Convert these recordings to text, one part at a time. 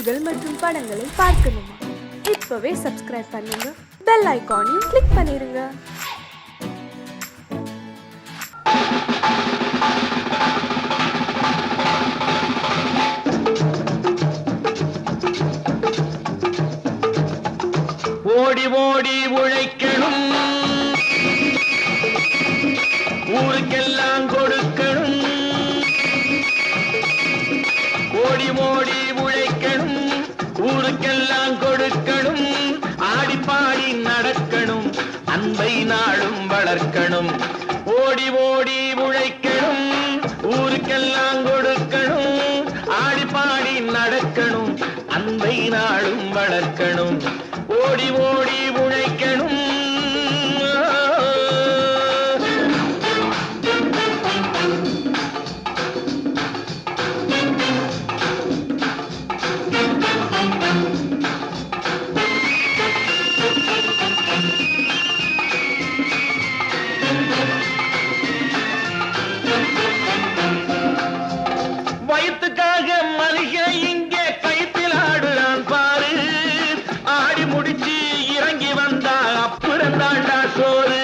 செய்திகள் மற்றும் படங்களை பார்க்கணுமா? இப்பவே சப்ஸ்கிரைப் பண்ணுங்க, பெல் ஐகானையும் கிளிக் பண்ணிருங்க. ஓடி ஓடி உழைக்கணும், ஊருக்கெல்லாம் கொடுக்கணும். ஓடி ஓடி உழைக்கணும், ஊருக்கெல்லாம் கொடுக்கணும். ஆடி பாடி நடக்கணும், அன்பை நாளும் வளர்க்கணும். ஓடி ஓடி உழைக்கணும், ஊருக்கெல்லாம் கொடுக்கணும். ஆடி பாடி நடக்கணும், அன்பை நாளும் வளர்க்கணும். ஓடி ஓடி உழைக்கணும். வயிற்றுக்காக மனுஷன் இங்கே கைத்தில் ஆடுறான் பாரு. ஆடி முடிச்சு இறங்கி வந்தா அப்புறம் தாண்டா சோறு.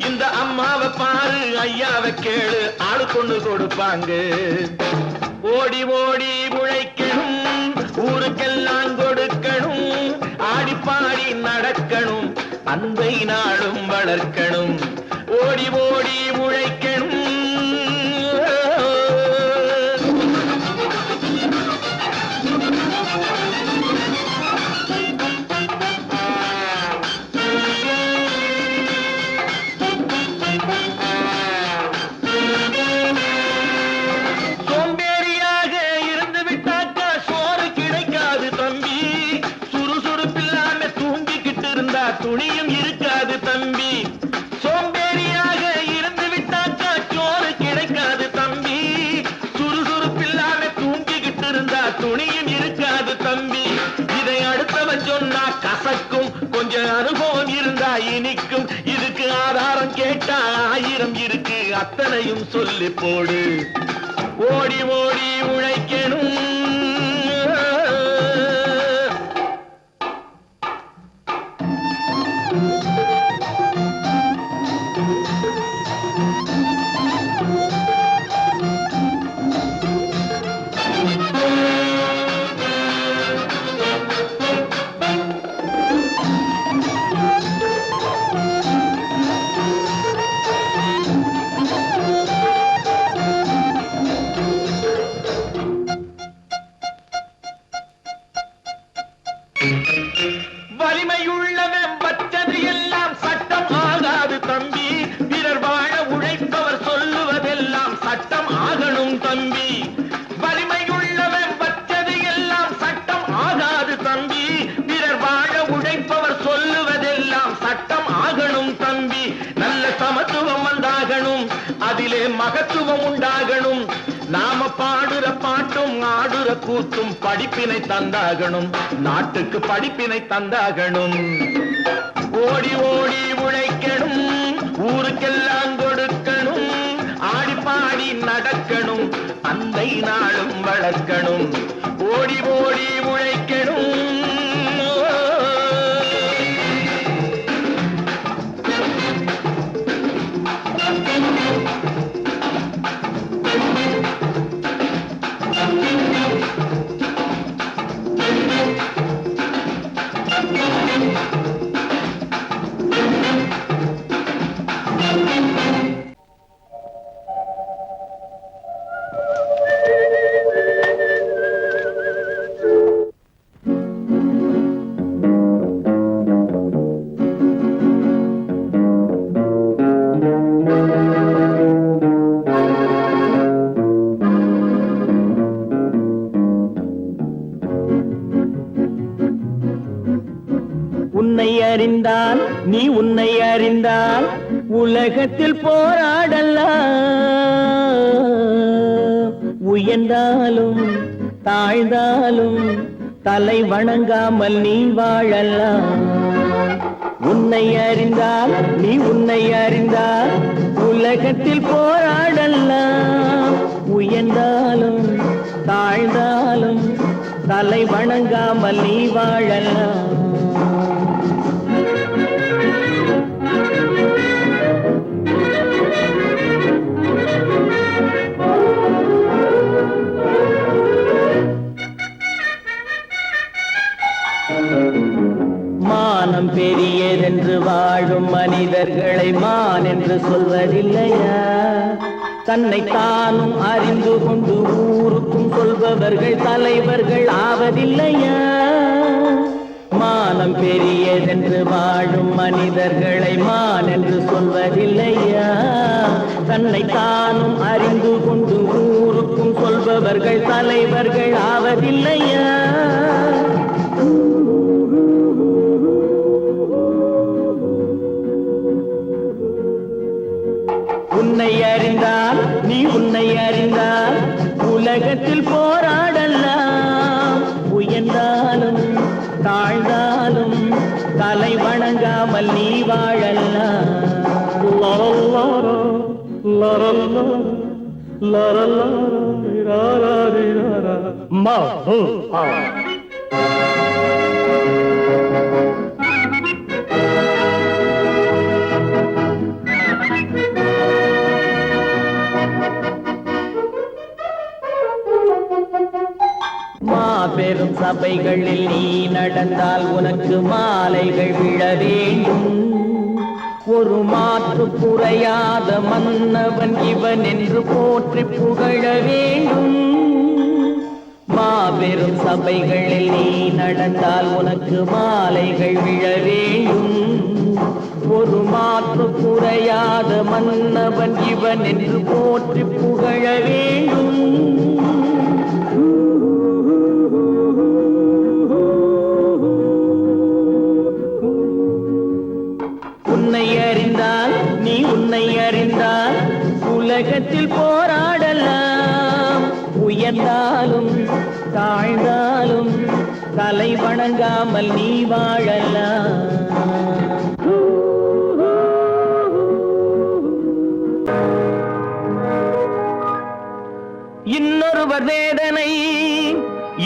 இந்த அம்மாவை பாரு, ஐயாவை கேளு, ஆளு கொண்டு கொடுப்பாங்க. ஓடி ஓடி உழைக்கணும், ஊருக்கெல்லாம் கொடுக்கணும். ஆடி பாடி நடக்கணும், அன்பை நாளும் வளர்க்கணும். ஓடி ஓடி உழைக்கணும். துணியும் இருக்காது தம்பி. சோம்பேறியாக இருந்து விட்டாக்கா சோறு கிடைக்காது தம்பி. சுறுசுறுப்பில்லாம தூங்கிக்கிட்டு இருந்தா துணியும் இருக்காது தம்பி. இதை அடுத்தவன் சொன்னா கசக்கும், கொஞ்சம் அனுபவம் இருந்தா இனிக்கும். இதுக்கு ஆதாரம் கேட்டா 1000 இருக்கு, அத்தனையும் சொல்லி போடு. ஓடி ஓடி உழைக்கணும். வலிமையுள்ளவன் வச்சது எல்லாம் சட்டம் ஆகாது தம்பி. பிறர் வாழ உழைப்பவர் சொல்லுவதெல்லாம் சட்டம் ஆகணும் தம்பி. வலிமையுள்ளவன் வச்சது எல்லாம் சட்டம் ஆகாது தம்பி. பிறர் வாழ உழைப்பவர் சொல்லுவதெல்லாம் சட்டம் ஆகணும் தம்பி. நல்ல சமத்துவம் வந்தாகணும், அதிலே மகத்துவம் உண்டாகணும். நாம பாடுற பாட்டும் ஆடுற கூத்தும் படிப்பினை தந்தாகணும், நாட்டுக்கு படிப்பினை தந்தாகணும். ஓடி ஓடி உழைக்கணும், ஊருக்கெல்லாம் கொடுக்கணும். ஆடி பாடி நடக்கணும், அன்பை நாளும் வளர்க்கணும். ஓடி ஓடி உழைக்கணும். அறிந்தால் உலகத்தில் போராடலாம். உயர்ந்தாலும் தாழ்ந்தாலும் தலை வணங்காமல் நீ வாழலாம். உன்னை அறிந்தால் நீ உன்னை அறிந்தால் உலகத்தில் போராடலாம். உயர்ந்தாலும் தாழ்ந்தாலும் தலை வணங்காமல் நீ வாழலாம். மானம் பெரியதென்று வாழும் மனிதர்களை மான் என்று சொல்வதில்லையா? தன்னை தானும் அறிந்து கொண்டு ஊருக்கும் சொல்பவர்கள் தலைவர்கள் ஆவதில்லையா? மானம் பெரியதென்று வாழும் மனிதர்களை மான் என்று சொல்வதில்லையா? தன்னை தானும் அறிந்து கொண்டு ஊருக்கும் சொல்பவர்கள் தலைவர்கள் ஆவதில்லையா? உன்னை அறிந்தால் நீ உன்னை அறிந்தால் உலகத்தில் போராடலாம். உயர்ந்தாலும் தாழ்ந்தாலும் தலை வணங்காமல் நீ வாழலாம். மாபெரும் சபைகளில் நீ நடந்தால் உனக்கு மாலைகள் விழ வேண்டும். ஒரு மாற்று குறையாத மன்னவன் இவன் என்று போற்றி புகழ வேண்டும். மாபெரும் சபைகளில் நீ நடந்தால் உனக்கு மாலைகள் விழ வேண்டும். ஒரு மாற்று குறையாத மன்னவன் இவன் என்று போற்றி புகழ வேண்டும். உன்னை அறிந்தால் நீ உன்னை அறிந்தால் உலகத்தில் போராடலாம். உயர்ந்தாலும் தாழ்ந்தாலும் தலை வணங்காமல் நீ வாழலாம். இன்னொருவர் வேதனை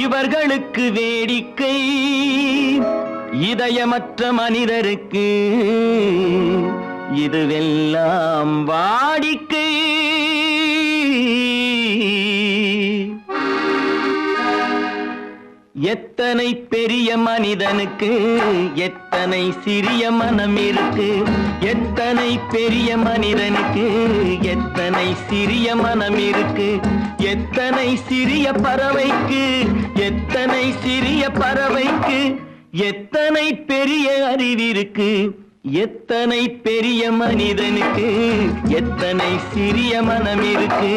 இவர்களுக்கு வேடிக்கை. இதயமற்ற மனிதருக்கு இதுவெல்லாம் வாடிக்கை. எத்தனை பெரிய மனிதனுக்கு எத்தனை சிறிய மனம் இருக்கு. எத்தனை பெரிய மனிதனுக்கு எத்தனை சிறிய மனம் இருக்கு. எத்தனை சிறிய பறவைக்கு எத்தனை சிறிய பறவைக்கு எத்தனை பெரிய அறிவிருக்கு. எத்தனை பெரிய மனிதனுக்கு எத்தனை சிறிய மனம் இருக்கு.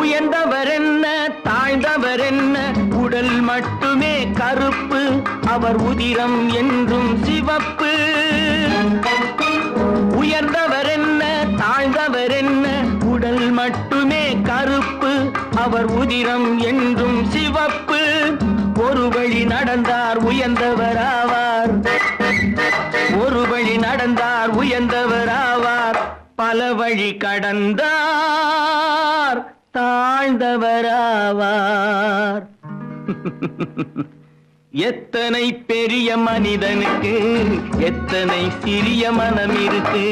உயர்ந்தவர் என்ன தாழ்ந்தவர் என்ன உடல் மட்டுமே கருப்பு. அவர் உதிரம் என்றும் சிவப்பு. உயர்ந்தவர் என்ன தாழ்ந்தவர் என்ன உடல் மட்டுமே கருப்பு. அவர் உதிரம் என்றும் சிவப்பு. ஒரு வழி நடந்தார் உயர்ந்தவர் ஆவார். ஒரு வழி நடந்தார் உயர்ந்தவர் ஆவார். பல வழி கடந்தார் தாழ்ந்தவராவார். எத்தனை பெரிய மனிதனுக்கு எத்தனை சிறிய மனம் இருக்கு.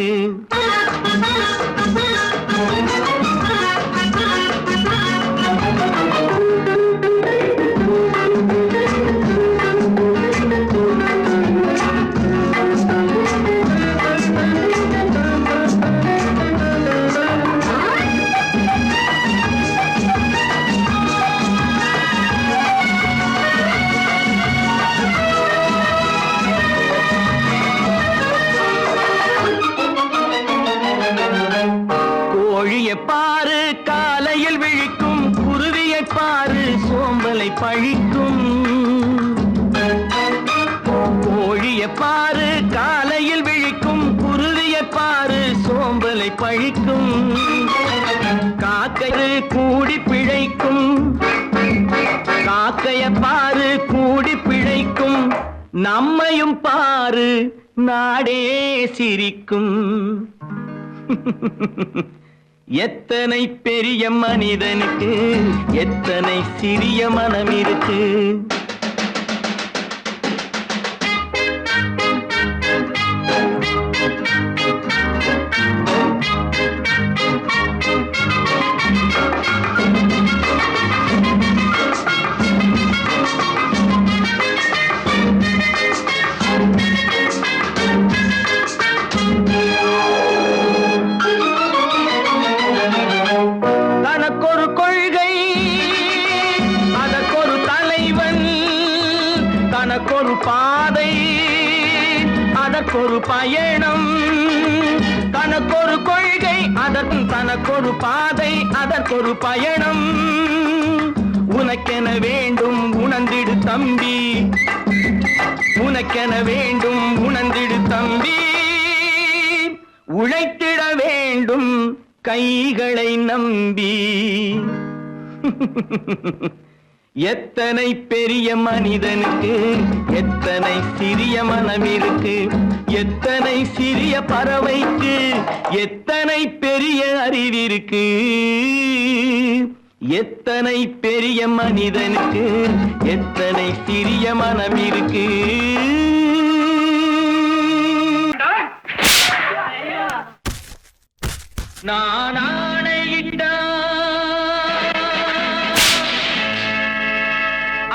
பாரு காலையில் விழிக்கும், குருவியை பாரு சோம்பலை பழிக்கும். காக்கை கூடி பிழைக்கும், காக்கைய பாரு கூடி பிழைக்கும். நம்மையும் பாரு நாடே சிரிக்கும். எத்தனை பெரிய மனிதனுக்கு எத்தனை சிறிய மனம் இருக்கு. தனக்கொரு கொள்கை, அதற்கொரு தலைவன், தனக்கொரு பாதை, அதற்கொரு பயணம். தனக்கொரு கொள்கை, தனக்கொரு பாதை, அதற்கொரு பயணம். உனக்கென வேண்டும் உணர்ந்திடு தம்பி, உனக்கென வேண்டும் உணர்ந்திடு தம்பி. உழைத்திட வேண்டும் கைகளை நம்பி. எத்தனை பெரிய மனிதனுக்கு எத்தனை சிறிய மனம் இருக்கு. எத்தனை சிறிய பறவைக்கு எத்தனை பெரிய அறிவிருக்கு. எத்தனை பெரிய மனிதனுக்கு எத்தனை சிறிய மனம் இருக்கு. நான் ஆணையிட்டால்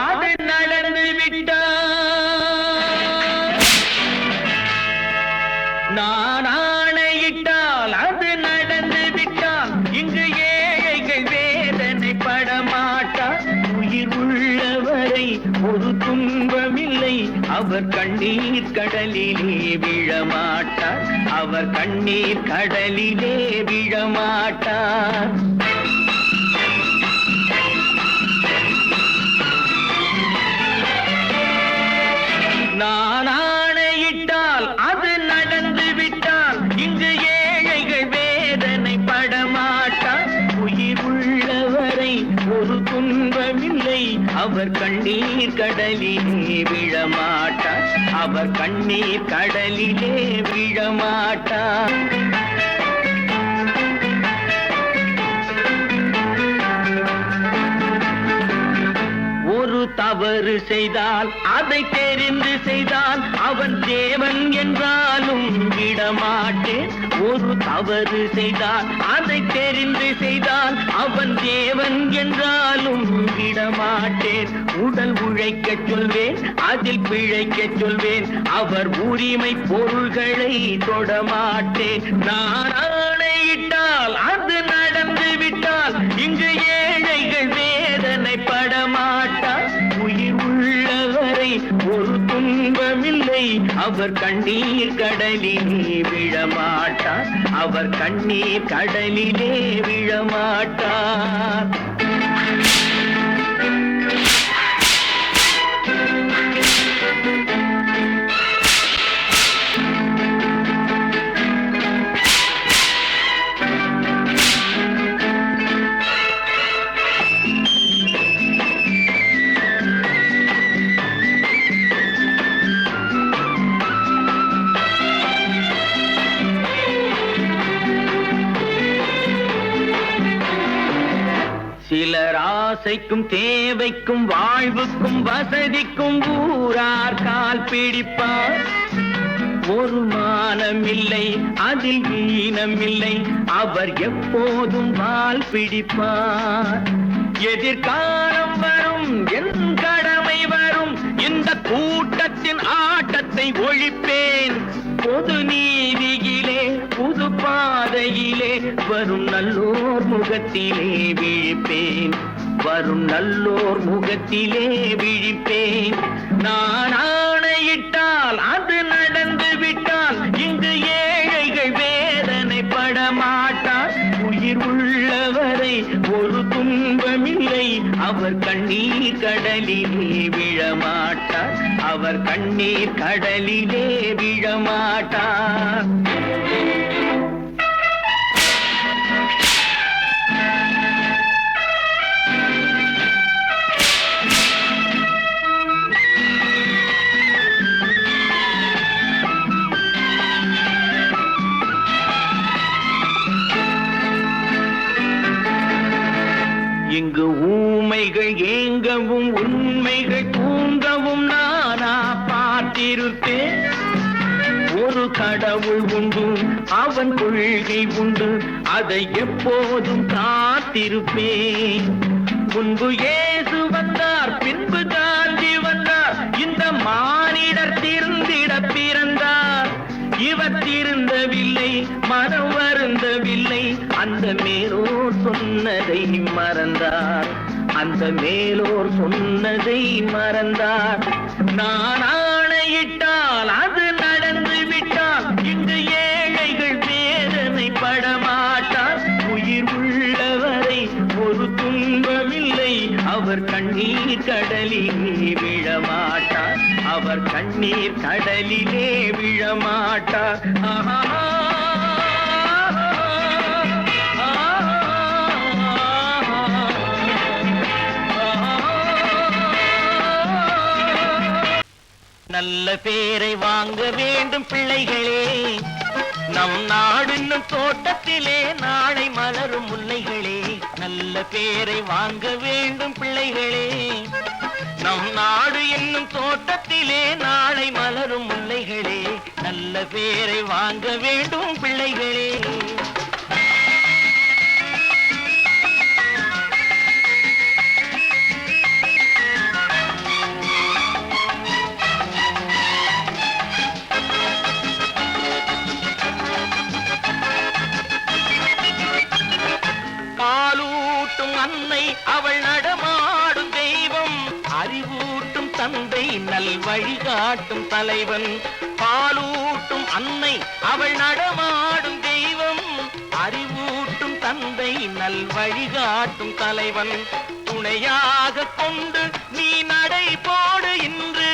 அது நடந்து விட்டால். நான் ஆணையிட்டால் அது நடந்து விட்டால். இங்கு ஏழைகள் வேதனை படமாட்டார். உயிர் உள்ளவரை ஒரு துன்பமில்லை. அவர் கண்ணீர் கடலிலே விழமாட்டார். அவர் கண்ணீர் கடலிலே விழமாட்டார். நான் ஆணையிட்டால் அது நடந்து விட்டால். இங்கு ஏழைகள் வேதனை படமாட்டார். உயிர் உள்ளவரை ஒரு துன்பமில்லை. அவர் கண்ணீர் கடலிலே விழமாட்டார். அவர் கண்ணீர் கடலிலே விழமாட்டார். ஒரு தவறு செய்தால் அதை தெரிந்து செய்தால் அவன் தேவன் என்றாலும் விடமாட்டேன். ஒரு தவறு செய்தால் அதை தெரிந்து செய்தால் அவன் தேவன் என்றாலும் விடமாட்டேன். உடல் உழைக்க சொல்வேன், அதில் பிழைக்க சொல்வேன். அவர் உரிமை பொருள்களை தொடமாட்டேன். நான் ஆணையிட்டால் அது நடந்து விட்டால். இங்கு ஏழைகள் வேதனை படமாட்டார். உயிர் உள்ளவரை ஒரு துன்பமில்லை. அவர் கண்ணீர் கடலிலே விழமாட்டார். அவர் கண்ணீர் கடலிலே விழமாட்டார். சிலர் ஆசைக்கும் தேவைக்கும் வாழ்வுக்கும் வசதிக்கும் ஊரார் கால் பிடிப்பார். ஒரு மானமில்லை, அதில் ஈனமில்லை. அவர் எப்போதும் வால் பிடிப்பார். எதிர்காலம் வரும், என் கடமை வரும். இந்த கூட்டத்தின் ஆட்டத்தை ஒழிப்பேன். பொது நீதியிலே புது பாதையிலே வரும் நல்லோர் முகத்திலே விழிப்பேன். வரும் நல்லோர் முகத்திலே விழிப்பேன். நான் ஆணையிட்டால் அது நடந்து விட்டால். இங்கு ஏழைகள் வேதனை படமாட்டார். உயிர் உள்ளவரை ஒரு துன்பமில்லை. அவர் கண்ணீர் கடலிலே விழமாட்டார். அவர் அவர் கண்ணீர் கடலிலே விழமாட்டார். இங்கு ஊமைகள் ஏங்கவும் உண்மைகள் தூங்கவும் நானா பார்த்திருப்பேன். ஒரு கடவுள் உண்டு, அவன் கொள்கை உண்டு, அதை எப்போதும் காத்திருப்பேன். முன்பு இயேசு வந்தார், பின்பு காந்தி வந்தார், இந்த மானிடர் திருந்திட பிறந்தார். இவர் திருந்தவில்லை, மனம் வருந்தவில்லை, அந்த மேலோர் சொன்னதை மறந்தார். அந்த மேலோர் சொன்னதை மறந்தார். நான் ஆணையிட்டால் அது நடந்து விட்டால் இங்கு ஏழைகள் வேதனை படமாட்டார். உயிர் உள்ளவரை ஒரு துன்பமில்லை, அவர் கண்ணீர் கடலிலே விழமாட்டார். அவர் கண்ணீர் கடலிலே விழமாட்டார். நல்ல பேரை வாங்க வேண்டும் பிள்ளைகளே, நம் நாடு என்னும் தோட்டத்திலே நாளை மலரும் முல்லைகளே. நல்ல பேரை வாங்க வேண்டும் பிள்ளைகளே, நம் நாடு என்னும் தோட்டத்திலே நாளை மலரும் முல்லைகளே. நல்ல பேரை வாங்க வேண்டும் பிள்ளைகளே. பாலூட்டும் அன்னை அவள் நடமாடும் தெய்வம், அறிவூட்டும் தந்தை நல் வழிகாட்டும் தலைவன். பாலூட்டும் அன்னை அவள் நடமாடும் தெய்வம், அறிவூட்டும் தந்தை நல் வழிகாட்டும் தலைவன். துணையாக கொண்டு நீ நடை போடு இன்று,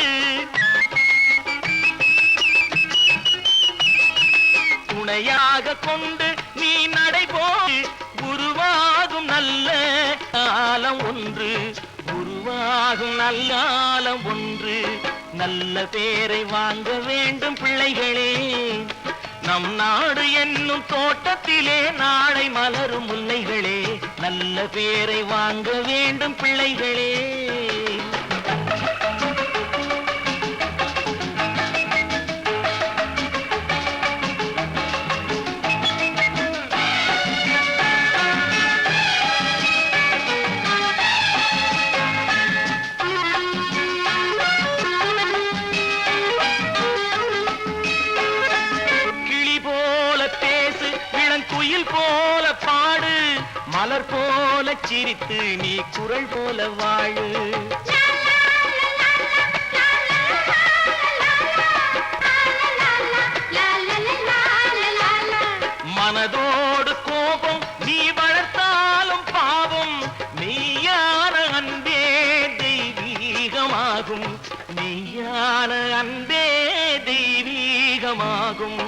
துணையாக கொண்டு நீ நடை போடு. உருவாகும் நல்ல காலம் ஒன்று, உருவாகும் நல்ல காலம் ஒன்று. நல்ல பேரை வாங்க வேண்டும் பிள்ளைகளே, நம் நாடு என்னும் தோட்டத்திலே நாளை மலரும் முல்லைகளே. நல்ல பேரை வாங்க வேண்டும் பிள்ளைகளே. குயில் போல பாடு, மலர் போல சிரித்து நீ குரல் போல வாழு. மனதோடு கோபம் நீ வளர்த்தாலும் பாவம், மெய்யான அன்பே தெய்வீகமாகும், மெய்யான அன்பே தெய்வீகமாகும்.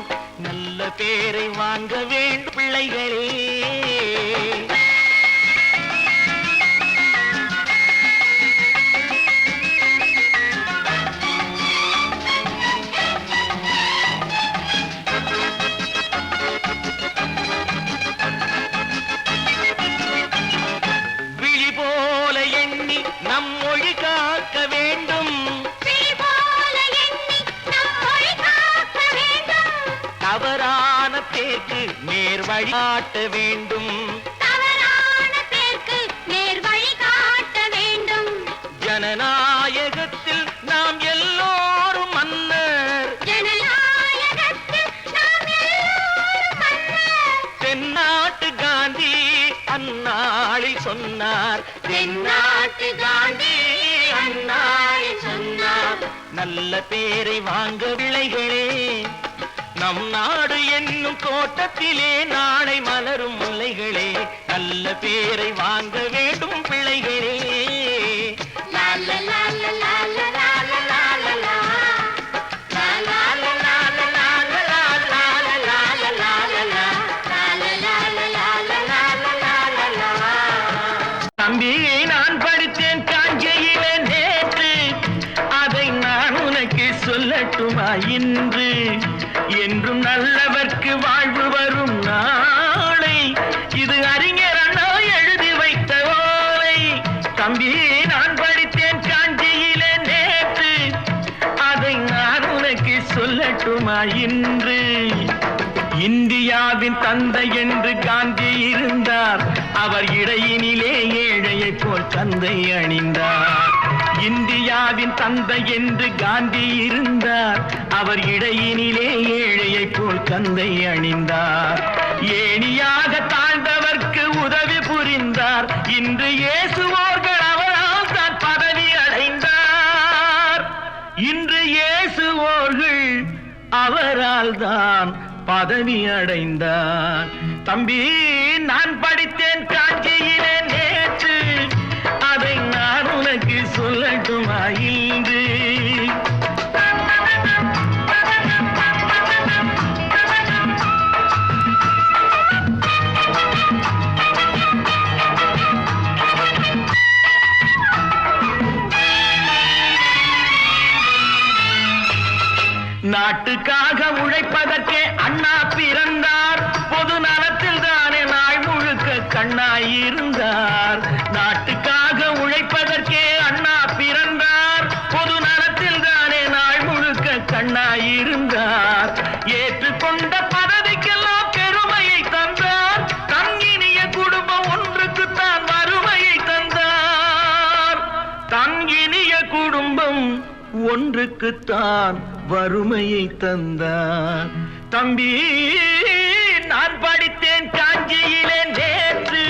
நல்ல பேரை வாங்க வேண்டும் பிள்ளைகளே. விழி போல எண்ணி நம் மொழி காக்க வேண்டும், தவறான பேருக்கு நேர் வழி காட்ட வேண்டும், தவறான பேருக்கு நேர் வழி காட்ட வேண்டும். ஜனநாயகத்தில் நாம் எல்லோரும் மன்னர், ஜனநாயகத்தில் நாம் எல்லோரும் மன்னர். தென்னாட்டு காந்தி அந்நாளில் சொன்னார், தென்னாட்டு காந்தி அந்நாளில் சொன்னார். நல்ல பேரை வாங்க பிள்ளைகளே, நம் நாடு என்னும் தோட்டத்திலே நாளை மலரும் முல்லைகளே. நல்ல பேரை வாங்க வேண்டும் பிள்ளைகளே. லா லா லா லா லா லா லா லா லா. சொல்லட்டுமா இன்று என்றும் நல்லவர்க்கு வாழ்வு வரும் நாளை இது அறிஞர் அண்ணா எழுதி வைத்த ஓலை தம்பி நான் படித்தேன் காஞ்சியிலே நேற்று அதை நான் உனக்கு சொல்லட்டுமா இன்று இந்தியாவின் தந்தை என்று காந்தி இருந்தார் அவர் இடையினிலே ஏழையை போல் தந்தை அணிந்தார் இந்தியாவின் தந்தை என்று காந்தி இருந்தார் அவர் இடையினிலே ஏழையை போல் தந்தை அணிந்தார் ஏணியாக தாழ்ந்தவர்க்கு உதவி புரிந்தார் இன்று இயேசுவோர்கள் அவரால் தான் பதவி அடைந்தார் இன்று இயேசுவோர்கள் அவரால் தான் பதவி அடைந்தார் தம்பி நான் படித்தேன் காஞ்சியிலே நேற்று அதை நான் உனக்கு சொல்லட்டுமா இன்று நாட்டுக்காக உழைப்பதற்கே அண்ணா பிறந்தார் பொது நலத்தில் தானே நாள் முழுக்க கண்ணாயிருந்தார் நாட்டுக்காக உழைப்பதற்கே அண்ணா பிறந்தார் பொது நலத்தில் தானே நாள் முழுக்க கண்ணாயிருந்தார் ஏற்றுக்கொண்ட பதவிக்கெல்லாம் பெருமையை தந்தார் தங்கினிய குடும்பம் ஒன்றுக்குத்தான் வறுமையை தந்தார் தங்கினிய குடும்பம் ஒன்றுக்குத்தான் வறுமையை தந்தார் தம்பி நான் படித்தேன் காஞ்சியிலே நேற்று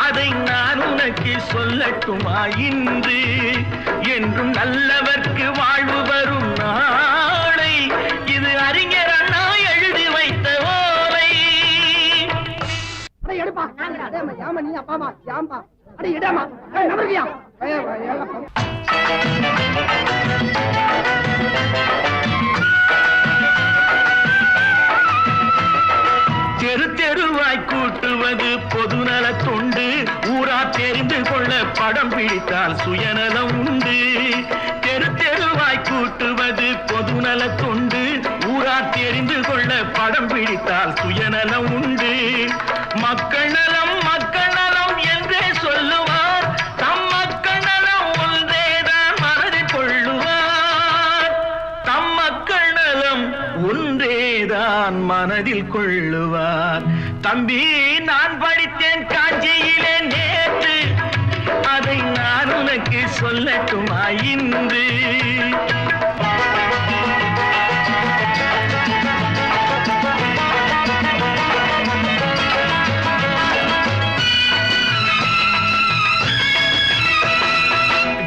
அதை நான் உனக்கு சொல்லட்டுமா இன்று என்றும் நல்லவர்க்கு வாழ்வு வரும் நாளை இது அறிஞர் அண்ணா எழுதி வைத்த ஓலை தெரு தெருவாய் கூட்டுவது பொதுநல தொண்டு ஊரா தெரிந்து கொள்ள படம் பிடித்தால் சுயநலம் உண்டு தெரு தெருவாய் கூட்டுவது பொதுநல தொண்டு ஊரா தெரிந்து கொள்ள படம் பிடித்தால் சுயநலம் உண்டு மக்கள் நலம் என்றே சொல்லுவார் தம் மக்கள் நலம் ஒன்றேதான் மனதில் கொள்ளுவார் தம் மக்கள் நலம் ஒன்றேதான் மனதில் கொள்ளுவார் தம்பி நான் படித்தேன் காஞ்சியிலே நேற்று அதை நான் உனக்கு சொல்லட்டுமா இன்று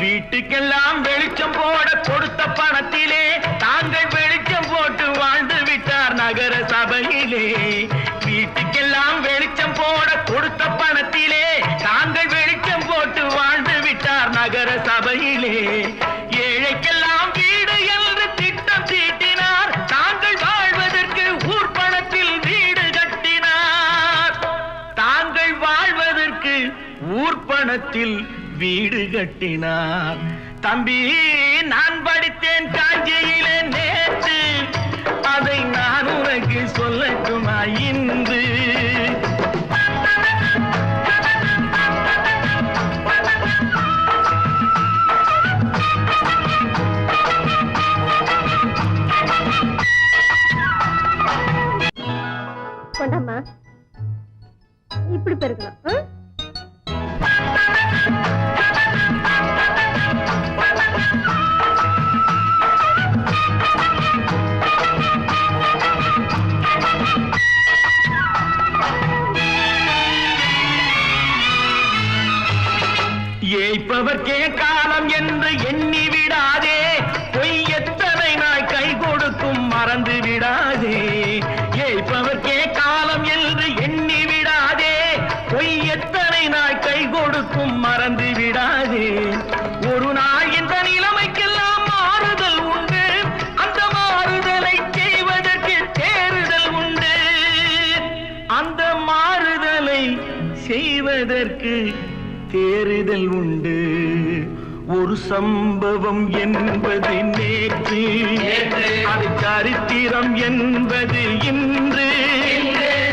வீட்டுக்கெல்லாம் வெளிச்சம் போட கொடுத்த பணத்திலே தாங்கள் வெளிச்சம் போட்டு வாழ்ந்து விட்டார் நகர சபையிலே வீட்டுக்கெல்லாம் வெளிச்சம் போட கொடுத்த பணத்திலே தாங்கள் வெளிச்சம் போட்டு வாழ்ந்து விட்டார் நகர சபையிலே ஏழைக்கெல்லாம் வீடு என்று திட்டம் தீட்டினார் தாங்கள் வாழ்வதற்கு ஊர் பணத்தில் வீடு கட்டினார் தாங்கள் வாழ்வதற்கு ஊர் பணத்தில் வீடு கட்டினார் தம்பி நான் படித்தேன் காஞ்சியிலே நேற்று அதை நான் உனக்கு சொல்லட்டுமா இன்று கொண்டாம்மா இப்படி பெருக்கணும் ஏய்ப்பவர்க்கே காலம் என்று எண்ணி விடாதே பொய் எத்தனை நாய் கை கொடுக்கும் மறந்து விடாதே ஏய்ப்பவர்க்கே காலம் என்று எண்ணி விடாதே பொய் எத்தனை நாய் கை கொடுக்கும் மறந்து விடாதே ஒரு நாள் இந்த நிலைமைக்கெல்லாம் மாறுதல் உண்டு அந்த மாறுதலை செய்வதற்கு தேறுதல் உண்டு அந்த மாறுதலை செய்வதற்கு தேறுதல் உண்டு ஒரு சம்பவம் என்பது நேற்று, அது சரித்திரம் என்பது இன்று,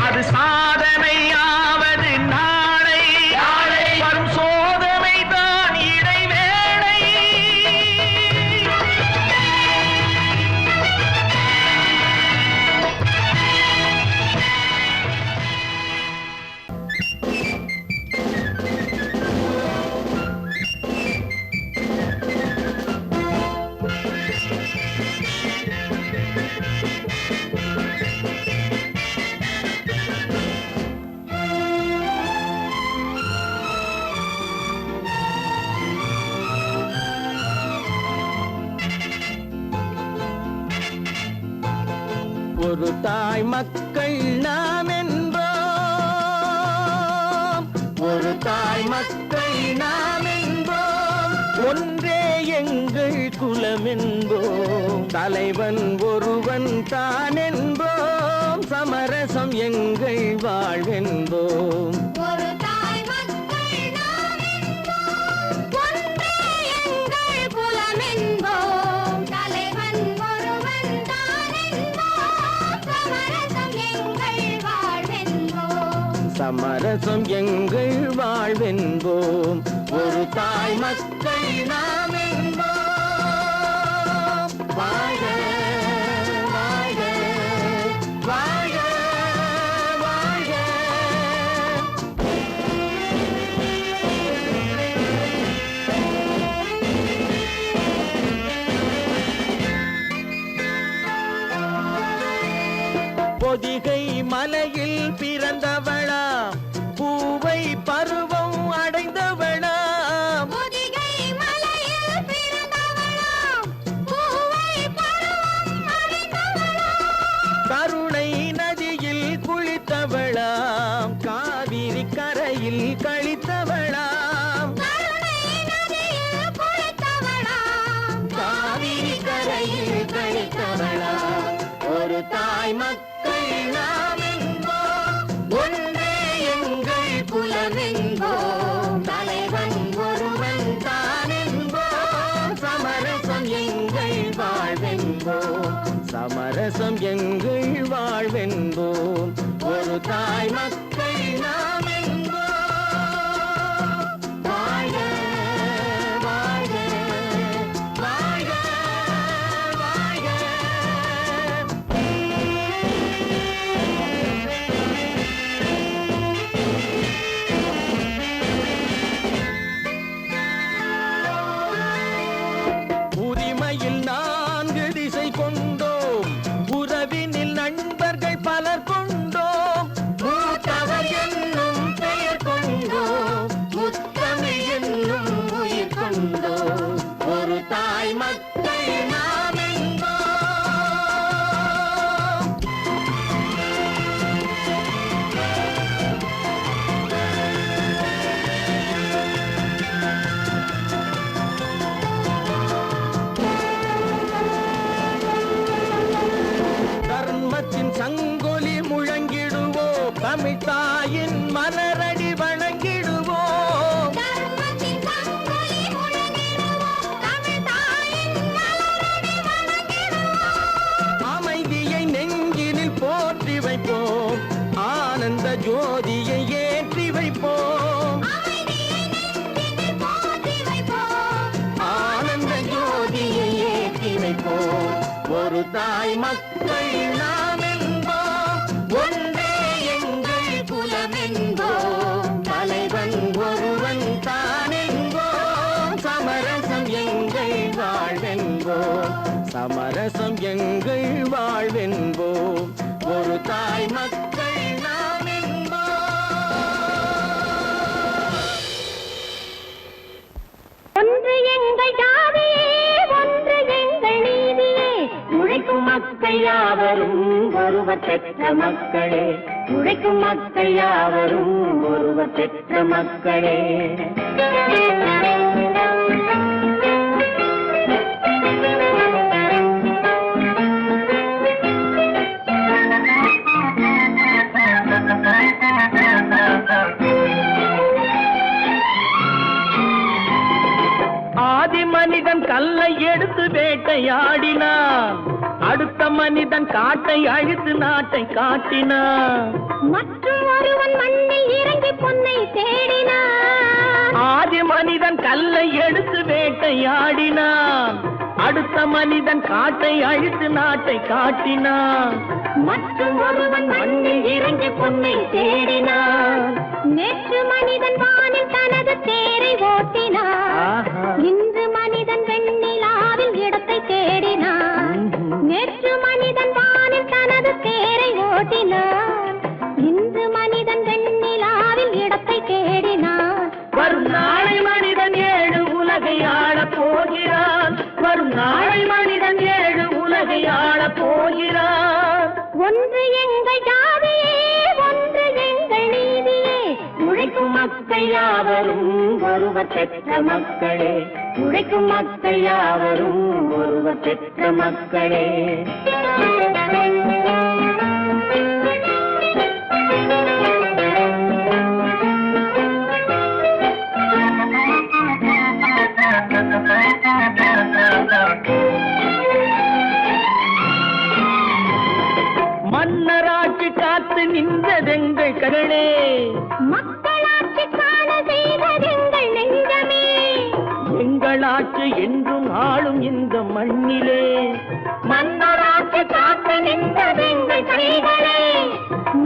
அது சாதனையாவது நாளை, வரும் சோதனை தான் இடைவேளை. ஒரு தாய் மக்கள் நாம் என்போம், ஒரு தாய் மக்கள் நாம் என்போம், ஒன்றே எங்கள் குலம் என்போம், தலைவன் ஒருவன் தான் என்போம், சமரசம் எங்கள் வாழ்வென்போம். ஒரு தாய் மக்கள் நாம் என்போம், ஒன்றே எங்கள் குலம் என்போம், தலைவன் ஒருவன் தான் என்போம், சமரசம் எங்கள் வாழ்வென்போம். சமரசம் எங்கள் வாழ்வென்போம். ஒரு தாய் மக்கள் நாம் என்போம். வாழ்க வாழ்க வாழ்க வாழ்க. பொதிகை மலையில் பிறந்தவளா, பூவை பருவம் அடைந்தவளா, பொதிகை மலையில் பிறந்தவளாம், பூவை பருவம் அடைந்தவளாம், கருணை நதியில் குளித்தவளாம், காவிரி கரையில் கழித்தவளாம், கருணை நதியில் குளித்தவளாம், காவிரி கரையில் கழித்தவளாம். ஒரு தாய் மக்கள் நாம் என்போம், ஒன்றே எங்கள் குலம் என்போம், தலைவன் ஒருவன் தான் என்போம், சமரசம் எங்கள் வாழ்வென்போம், சமரசம் எங்கள் வாழ்வென்போம். ஒரு தாய் மக்கள் நாம் என்போம். வாழ்க வாழ்க வாழ்க வாழ்க. உரிமையில் 4 திசை கொண்டோம், உறவினில் நண்பர்கள் பலர் கொண்டோம், மூத்தவர் என்னும் பெயர் கொண்டோம், முத்தமிழ் என்னும் உயிர் கொண்டோம். ஒரு தாய் மக்கள் நாம் என்போம். தர்மத்தின் சங்கொலி முழங்கிடுவோம், தமிழ் தாயின் மலரடி வணங்கிடுவோம், தர்மத்தின் சங்கொலி முழங்கிடுவோம், தமிழ் தாயின் மலரடி வணங்கிடுவோம், அமைதியை நெஞ்சினில் போற்றி வைப்போம், ஆனந்த ஜோதியை ஏற்றி வைப்போம், அமைதியை நெஞ்சினில் போற்றி வைப்போம், ஆனந்த ஜோதியை ஏற்றி வைப்போம். ஒரு தாய் மக்கள் நாம் என்போம், ஒன்றே எங்கள் குலம் என்போம், தலைவன் ஒருவன் தான் என்போம், சமரசம் எங்கள் வாழ்வென்போம், சமரசம் எங்கள் வாழ்வென்போம். ஒரு தாய் மக்கள் நாம் என்போம். ஒன்று எங்கள் ஜாதியே, ஒன்று எங்கள் நீதியே, உழைக்கும் மக்கள் யாவரும் ஒருவர் பெற்ற மக்களே, உழைக்கும் மக்கள் யாவரும் ஒருவர் பெற்ற மக்களே. மனிதன் காட்டை அழித்து நாட்டை காட்டினான். மற்றும் ஒருவன் மண்ணில் இறங்கி பொன்னை தேடினான். ஆதி மனிதன் கல்லை எடுத்து வேட்டையாடினான். அடுத்த மனிதன் காட்டை அழித்து நாட்டை காட்டினான். மற்றும் ஒருவன் மண்ணில் இறங்கி பொன்னை தேடினான். நேற்று மனிதன் வானில் தனது தேரை ஓட்டினான். இன்று மனிதன் வெண்ணிலாவில் இடத்தை தேடினான். நேற்று மனிதன் வானில் தனது தேரை ஓட்டினான். இன்று மனிதன் வெண்ணிலாவில் இடத்தை தேடினான். வரும் நாளை மனிதன் 7 உலகை ஆளப் போகிறான். வரும் நாளை மனிதன் 7 உலகை ஆளப் போகிறான். ஒன்று எங்கள் ஜாதியே, ஒன்று எங்கள் நீதியே. உழைக்கும் மக்கள் யாவரும் ஒருவர் பெற்ற மக்களே. உழைக்கும் மக்கள் யாவரும் ஒருவர் பெற்ற மக்களே. மன்னராட்சி காத்து நின்றதெங்கள் கருணே. மக்களாட்சி காண செய்வதெங்கள் நெஞ்சமே. எங்களாட்சி என்றும் ஆளும் இந்த மண்ணிலே. மன்னராட்சி காத்து நின்றதெங்கள் கைகளே.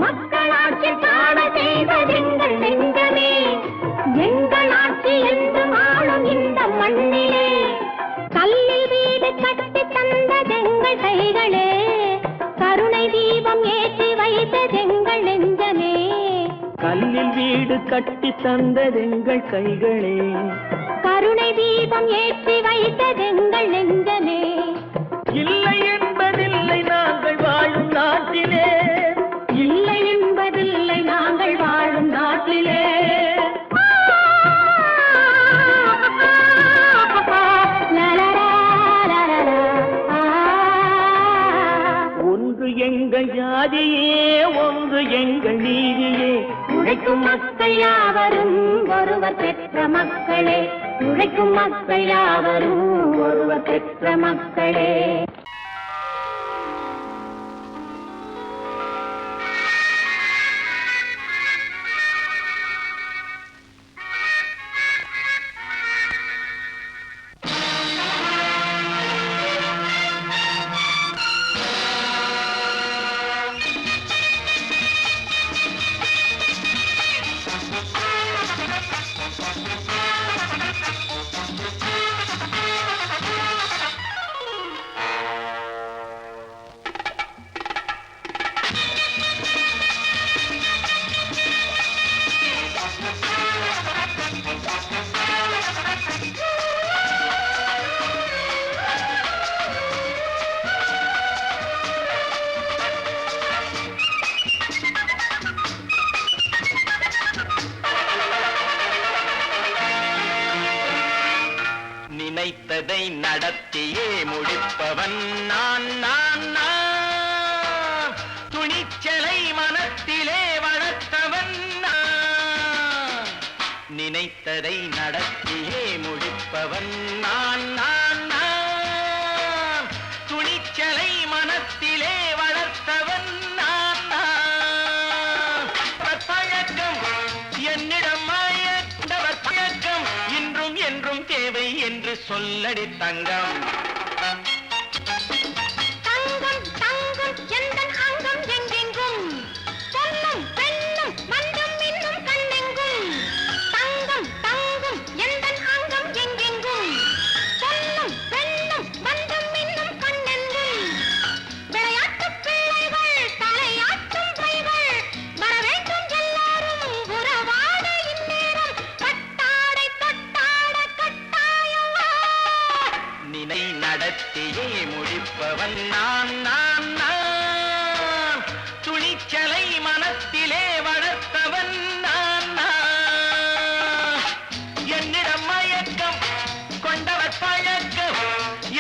மக்களாட்சி காண செய்வதெங்கள் நெஞ்சமே. எங்களாட்சி என்றும் ஆளும் இந்த மண்ணிலே. கல்லில் வீடு கட்டி தந்ததெங்கள் கைகளே. கருணை தீபம் ஏற்றி வைத்ததெங்கள் நெஞ்சமே. கல்லில் வீடு கட்டி தந்ததெங்கள் கைகளே. கருணை தீபம் ஏற்றி வைத்ததெங்கள் நெஞ்சமே. இல்லை என்பதில்லை நாங்கள் வாழும் நாட்டிலே. இல்லை என்பதில்லை நாங்கள் வாழும் நாட்டிலே. ஒன்று எங்கள் ஜாதியே, ஒன்று எங்கள் நீதியே. உழைக்கும் மக்கள் யாவரும் ஒருவர் பெற்ற மக்களே. உழைக்கும் மக்கள் யாவரும் ஒருவர் பெற்ற மக்களே. நினைத்ததை நடத்தியே முடிப்பவன் நான் நான் நான். துணிச்சலை மனத்திலே வளர்த்தவன் நான். நினைத்ததை நடத்தியே முடிப்பவன் நான் நான் நான். துணிச்சலை மனத்திலே வளர்த்தவன் நான் நான். பழக்கம் என்னிடம் மாயவர் பழக்கம் இன்றும் என்றும் தேவை என்று சொல்லடி தங்கம். தங்கம் தங்கம் எந்தன் அங்கம் எங்கெங்கும். பொன்னும் பெண்ணும் மண்ணும் இன்னும் கண்ணெங்கும். தங்கம் தங்கம் எந்தன் அங்கம் எங்கெங்கும். பொன்னும் பெண்ணும் மண்ணும் இன்னும் கண்ணெங்கும். விளையாட்டு பிள்ளைகள் தலையாட்டும் பைகள். வர வேண்டும் எல்லாரும் உறவாட இந்நேரம். கட்டாடை தொட்டாட கட்டாயவா. நினை நடத்தியே முடிப்பவன் நான் நான் நான். துணிச்சலை மனத்திலே வளர்த்தவன் நான் நான். என்னிடம் மயக்கம் கொண்டவர் பழக்கம்.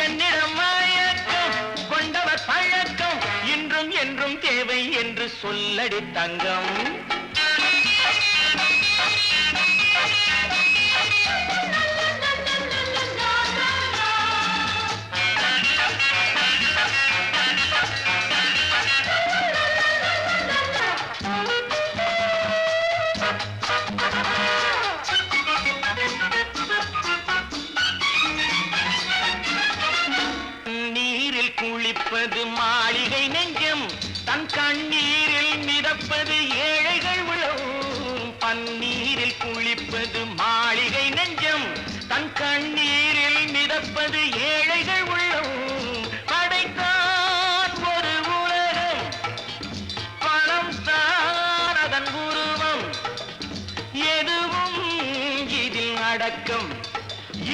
என்னிடம் மயக்கம் கொண்டவர் பழக்கம் இன்றும் என்றும் தேவை என்று சொல்லடி தங்கம். விளக்கம்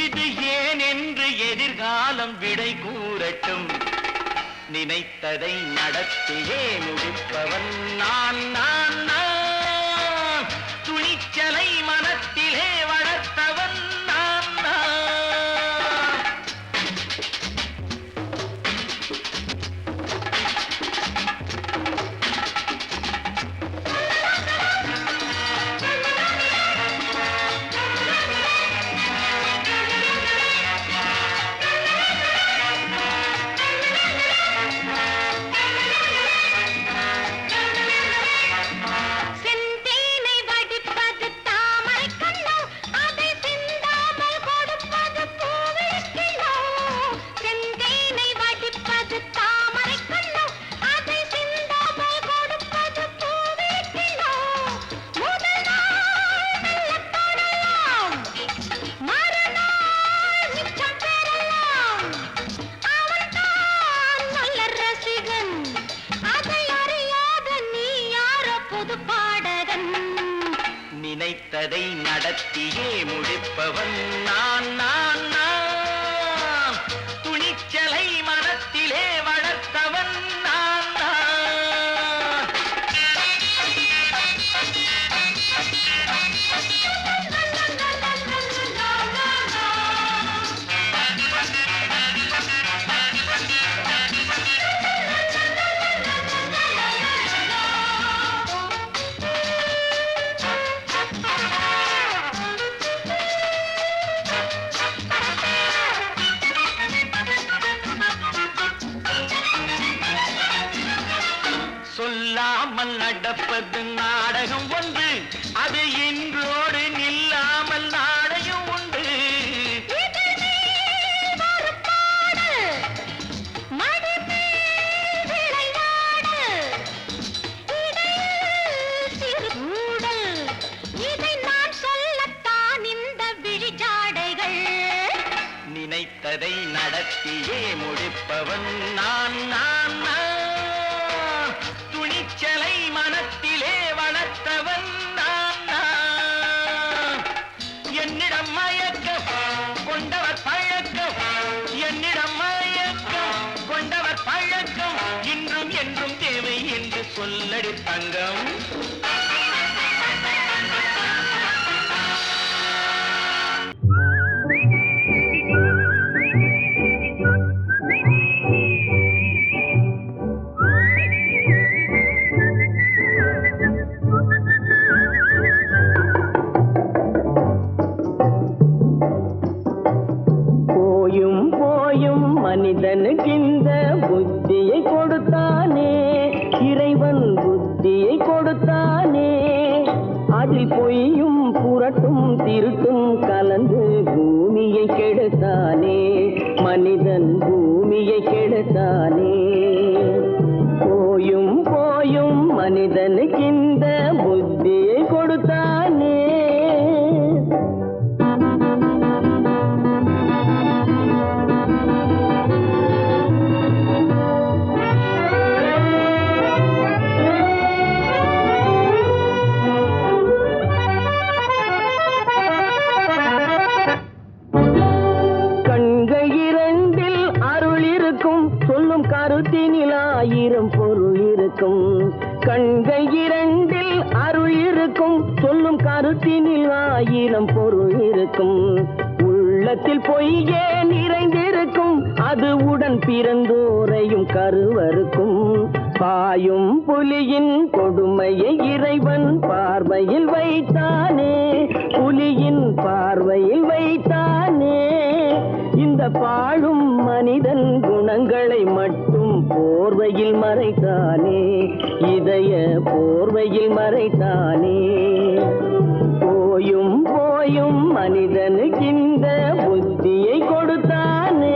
இது ஏன் என்று எதிர்காலம் விடை கூறட்டும். நினைத்ததை நடத்தியே முடிப்பவன் நான் நான் நான். துணிச்சலை மனத்திலே வளர்த்தவன் நான் நான். செந்தேனை வடிப்பது தாமரை கண்ணோ, அதை சிந்தாமல் கொடுப்பது பூவிழிக்கிழோ. செந்தேனை வடிப்பது தாமரை கண்ணோ, அதை சிந்தாமல் கொடுப்பது பூவிழிக்கிழோ. முதல் நாள் மெல்லத் தொடலாம், மறுநாள் மிச்சம் பெறலாம். அவன்தான் நல்ல ரசிகன், அதை அறியாத நீ யாரோ புது பாடகன். நினைத்ததை நடத்தியே முடிப்பவன் நான் நான் நான். துணிச்சலை மனத்திலே வளர்த்தவன் நான் நான். சொல்லாமல் நடப்பது நாடகம் ஒன்று, அது இன்றோடு நில்லாமல் நாடையும் உண்டு. இதழ் மேல் ஒரு பாடு, மடி மேல் விளையாடு, இடையில் சிறு ஊடல், இதை நான் சொல்லத்தான் இந்த விழிஜாடைகள். நினைத்ததை நடத்தியே முடிப்பவன் நான் நான் நான். துணிச்சலை மனத்திலே வளர்த்தவன் நான் நான். என்னிடம் மயக்கம் கொண்டவர் பழக்கம், என்னிடம் மயக்கம் கொண்டவர் பழக்கம், இன்றும் என்றும் தேவை என்று சொல்லடி தங்கம். போயும் போயும் மனிதனுக்கு இந்த புத்தியை கொடுத்தானே, இறைவன் புத்தியை கொடுத்தானே. அதில் பொய்யும் புரட்டும் திருட்டும் கலந்து பூமியை கெடுத்தானே, மனிதன் பூமியை கெடுத்தானே. போயும் போயும் மனிதனுக்கு இந்த புத்தியை கொடுத்தானே. கண்கள் இரண்டில் அருள் இருக்கும், சொல்லும் கருத்தினில் ஆயிரம் பொருள் இருக்கும். கண்கள் இரண்டில் அருள் இருக்கும், சொல்லும் கருத்தினில் ஆயிரம் பொருள் இருக்கும். உள்ளத்தில் பொய்யே நிறைந்திருக்கும், அது உடன் பிறந்தோரையும் கருவருக்கும். பாயும் புலியின் கொடுமையை இறைவன் பார்வையில் வைத்தானே, புலியின் பார்வையில் வைத்தானே. இந்த பாழும் மனிதன் குணங்களை மட்டும் போர்வையில் மறைத்தானே, இதய போர்வையில் மறைத்தானே. போயும் போயும் மனிதனுக்கு இந்த புத்தியை கொடுத்தானே.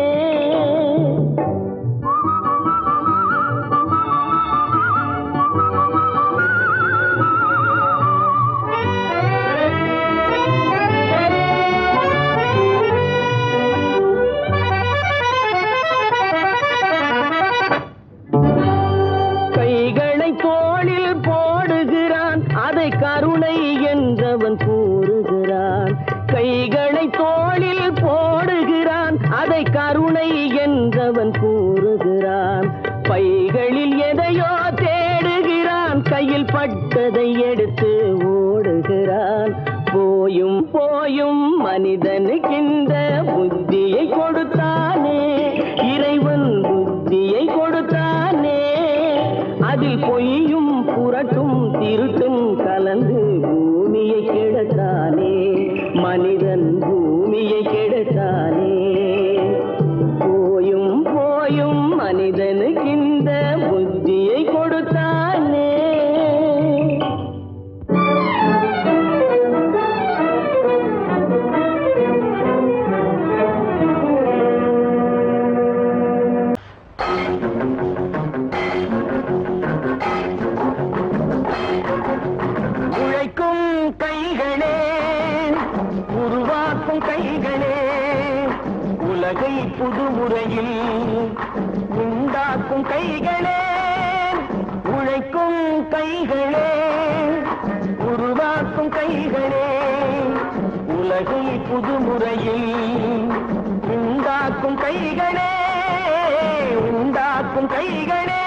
கருணை என்றவன் கூறுகிறான். கைகளை கைகளில் எதையோ தேடுகிறான், கையில் பட்டதை எடுத்து ஓடுகிறான். போயும் போயும் மனிதனுக்கின்ற புத்தியை கொடுத்தானே, இறைவன் புத்தியை கொடுத்தானே. அதில் பொய்யும் புரட்டும் திருட்டும் கலந்து பூமியை கெடுத்தானே, மனிதன் பூமியை கெடுத்தானே. போயும் போயும் மனிதனுக்கின்ற புத்தியை கொடுத்தானே. உழைக்கும் கைகளே, உருவாக்கும் கைகளே, உலகை புது முறையில் உண்டாக்கும் கைகளே. உழைக்கும் கைகளே, உருவாக்கும் கைகளே, உலகை புது முறையில் உண்டாக்கும் கைகளே, உண்டாக்கும் கைகளே.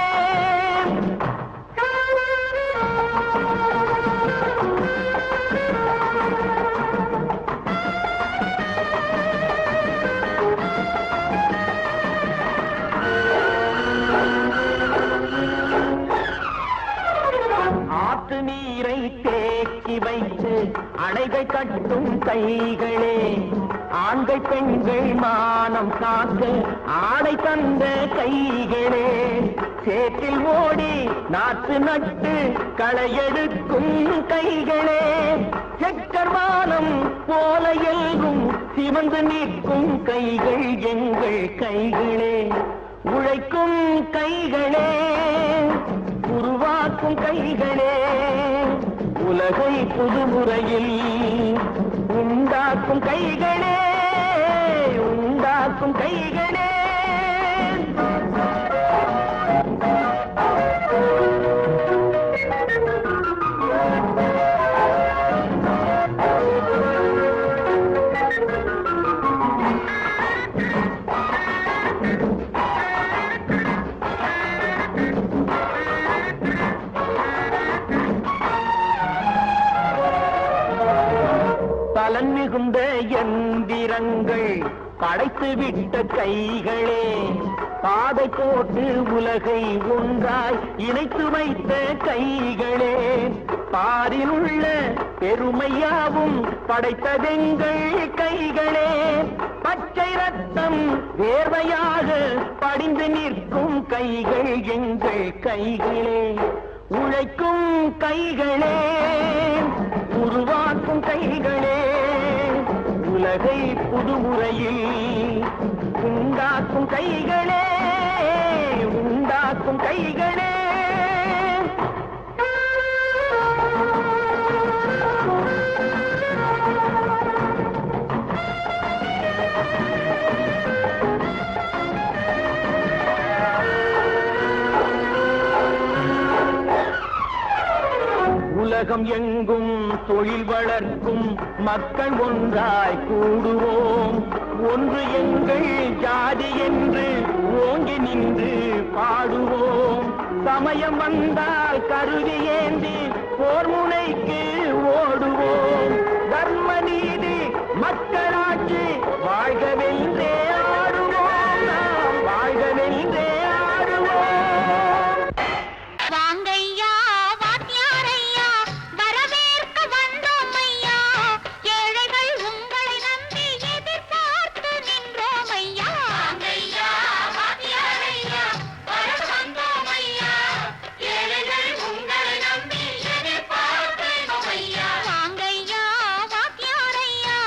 ஆற்று நீரை தேக்கி வைத்து அணைகள் கட்டும் கைகளே, ஆண்கள் பெண்கள் மானம் காக்க ஆடை தந்த கைகளே. சேற்றில் ஓடி நாற்று நட்டு களையெடுக்கும் கைகளே, செக்கர்வானம் போல எல்கும் சிவந்து நிற்கும் கைகள் எங்கள் கைகளே. உழைக்கும் கைகளே, உருவாக்கும் கைகளே, உலகை புதுமுறையில் உண்டாக்கும் கைகளே, உண்டாக்கும் கைகளே. பலன் மிகுந்த எந்திரங்கள் படைத்து விட்ட கைகளே, பாதை போட்டு உலகை ஒன்றாய் இணைத்து வைத்த கைகளே. பாரில் உள்ள பெருமையாவும் படைத்ததெங்கள் கைகளே. பச்சை ரத்தம் வேர்வையாக படிந்து நிற்கும் கைகள் எங்கள் கைகளே. உழைக்கும் கைகளே, உருவாக்கும் கைகளே, உலகை புதுமுறையில் உண்டாக்கும் கைகளே, உண்டாக்கும் கைகளே. உலகம் எங்கும் தொழில் வளர்க்கும் மக்கள் ஒன்றாய் கூடுவோம். ஒன்று எங்கள் ஜாதி என்று ஓங்கி நின்று பாடுவோம். சமயம் வந்தால் கருதி ஏந்தி போர் முனைக்கு ஓடுவோம். தர்ம நீதி மக்களாட்சி வாழ்கவென்றே ஆடுவோம். நாம் வாழ்கவென்றே ஆடுவோம். வாங்கையா வாத்தியாரையா, வரவேற்க வந்தோம் ஐயா. ஏழைகள் உங்களை நம்பி எதிர்பார்த்து நின்றோம் ஐயா. வாங்கையா வாத்தியாரையா, வரவேற்க வந்தோம் ஐயா. ஏழைகள் உங்களை நம்பி எதிர்பார்த்து நின்றோம் ஐயா. வாங்கையா வாத்தியாரையா,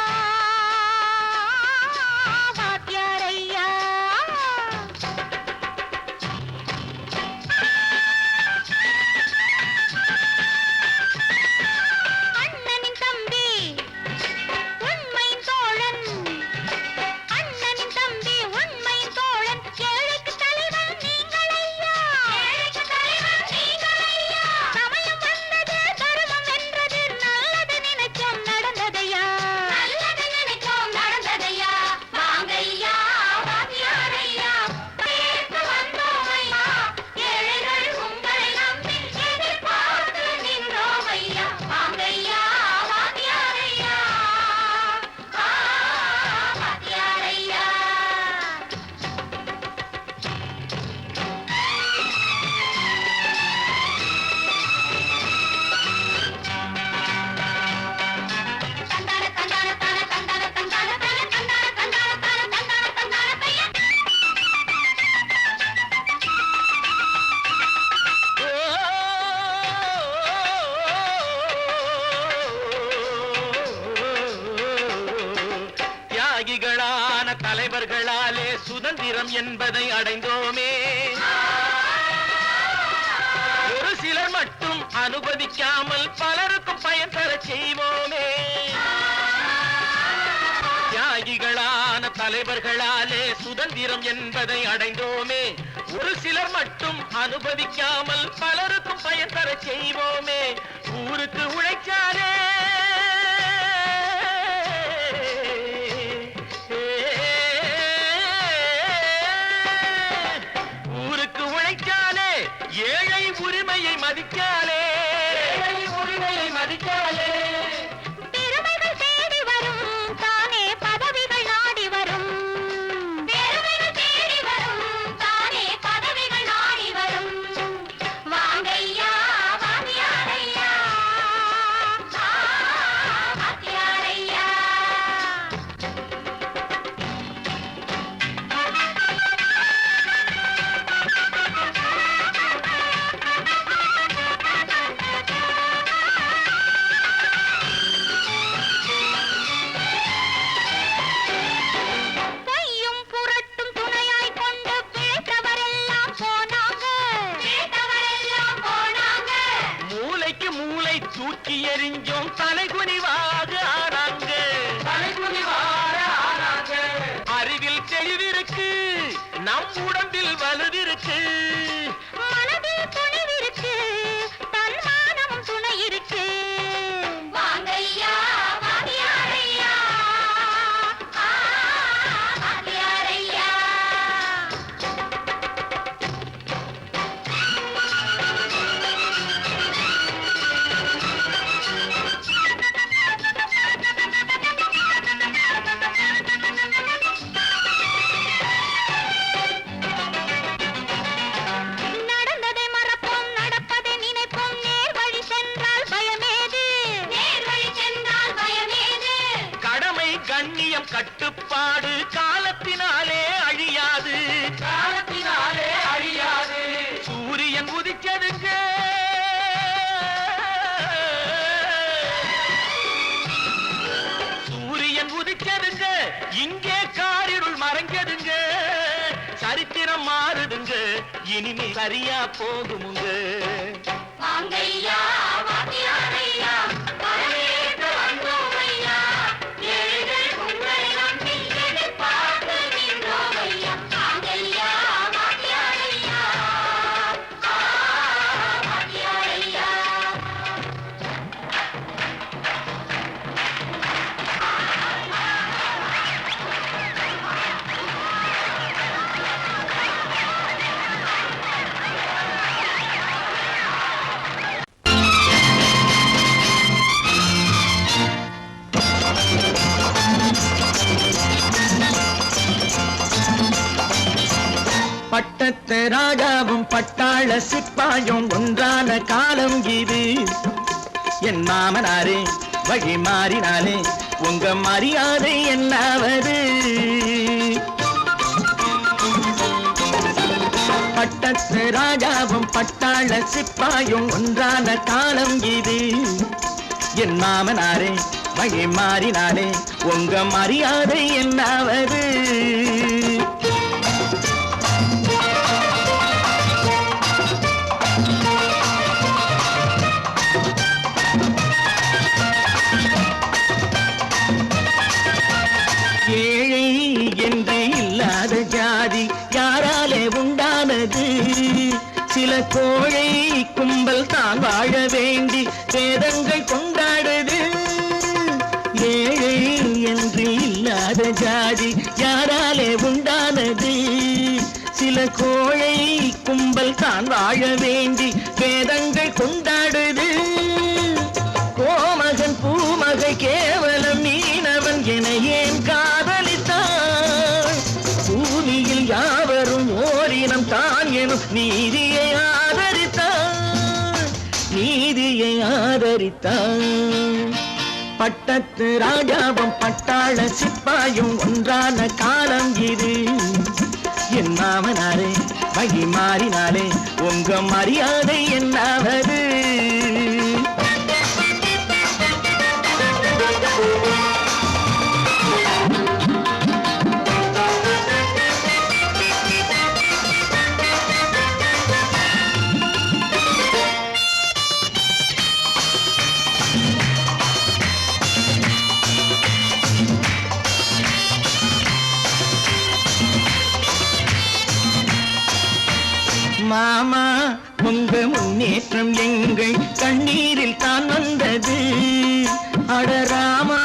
சுதந்திரம் என்பதை அடைந்தோமே. ஒரு சிலர் மட்டும் அனுமதிக்காமல் பலருக்கும் பயன் தர செய்வோமே. தியாகிகளான தலைவர்களாலே சுதந்திரம் என்பதை அடைந்தோமே. ஒரு சிலர் மட்டும் அனுமதிக்காமல் பலருக்கும் பயன் தர செய்வோமே. ஊருக்கு உழைச்சாலே ஏழை உரிமையை மதிக்காலே, உரிமையை மதிக்காலே. பெருமைகள் தேடி வரும் தானே பதவிகள் நாடி வரும். பெருமைகள் தேடி வரும் தானே பதவிகள் நாடி வரும். வாங்கையா வாங்கியாரையா வாங்கியாரையா. தூக்கி எறிஞ்சோம் தலைகுனிவாக ஆனாங்க, தலைகுனிவாக ஆனாங்க. அறிவில் தெளிவிருக்கு, நம் உடம்பில் வலுவிருக்கு, மனதில் துணிவிருக்கு, தன்மானமும் துணை இருக்கு. வாங்கையா வாங்கியாரையா வாங்கியாரையா. கண்ணியம் கட்டுப்பாடு காலத்தினாலே அழியாது, காலத்தினாலே அழியாது. சூரியன் உதிச்சதுங்க, சூரியன் உதிச்சதுங்க, இங்கே காரிருள் மறைஞ்சதுங்க. சரித்திரம் மாறுதுங்க, இனிமே சரியா போகுமுங்க. வாங்கையா வாங்கியாரையா வரவேற்று வந்தோமையா. ஏழைகள் உங்களை நம்பி எதிர்பார்த்து நின்றோமையா. வாங்கையா வாங்கியாரையா வாங்கியாரையா. பட்டத்து ராஜாவும் பட்டாள சிப்பாயும் ஒன்றான காலம் இது. என் மாமனாரே வழி மாறினாலே உங்க மரியாதை என்னாவது? பட்டத்து ராஜாவும் பட்டாள சிப்பாயும் ஒன்றான காலம் இது. என் மாமனாரே வழி மாறினாலே உங்க மரியாதை என்னாவது? ஏழை என்று இல்லாத ஜாதி யாராலே உண்டானது? சில கோழை கும்பல் தான் வாழ வேண்டி வேதங்கள் கொண்டாடுது. ஏழை என்று இல்லாத ஜாதி யாராலே உண்டானது? சில கோழை கும்பல் தான் வாழ வேண்டி வேதங்கள் கொண்டாடுது. கோமகன் பூமகை கேவலம் மீனவன் என ஏன் காதலித்தான்? பூமியில் யாவரும் ஓரினம் தான் எனும் நீதியை ஆதரித்தான், நீதியை ஆதரித்தான். பட்டத்து ராஜாவும் பட்டாள சிப்பாயும் ஒன்றான காலம் இது. என் மாமனாரே வழி மாறினாலே உங்க மரியாதை என்னாவது? உங்க முன்னேற்றம் எங்கள் கண்ணீரில் தான் வந்தது. அடராமா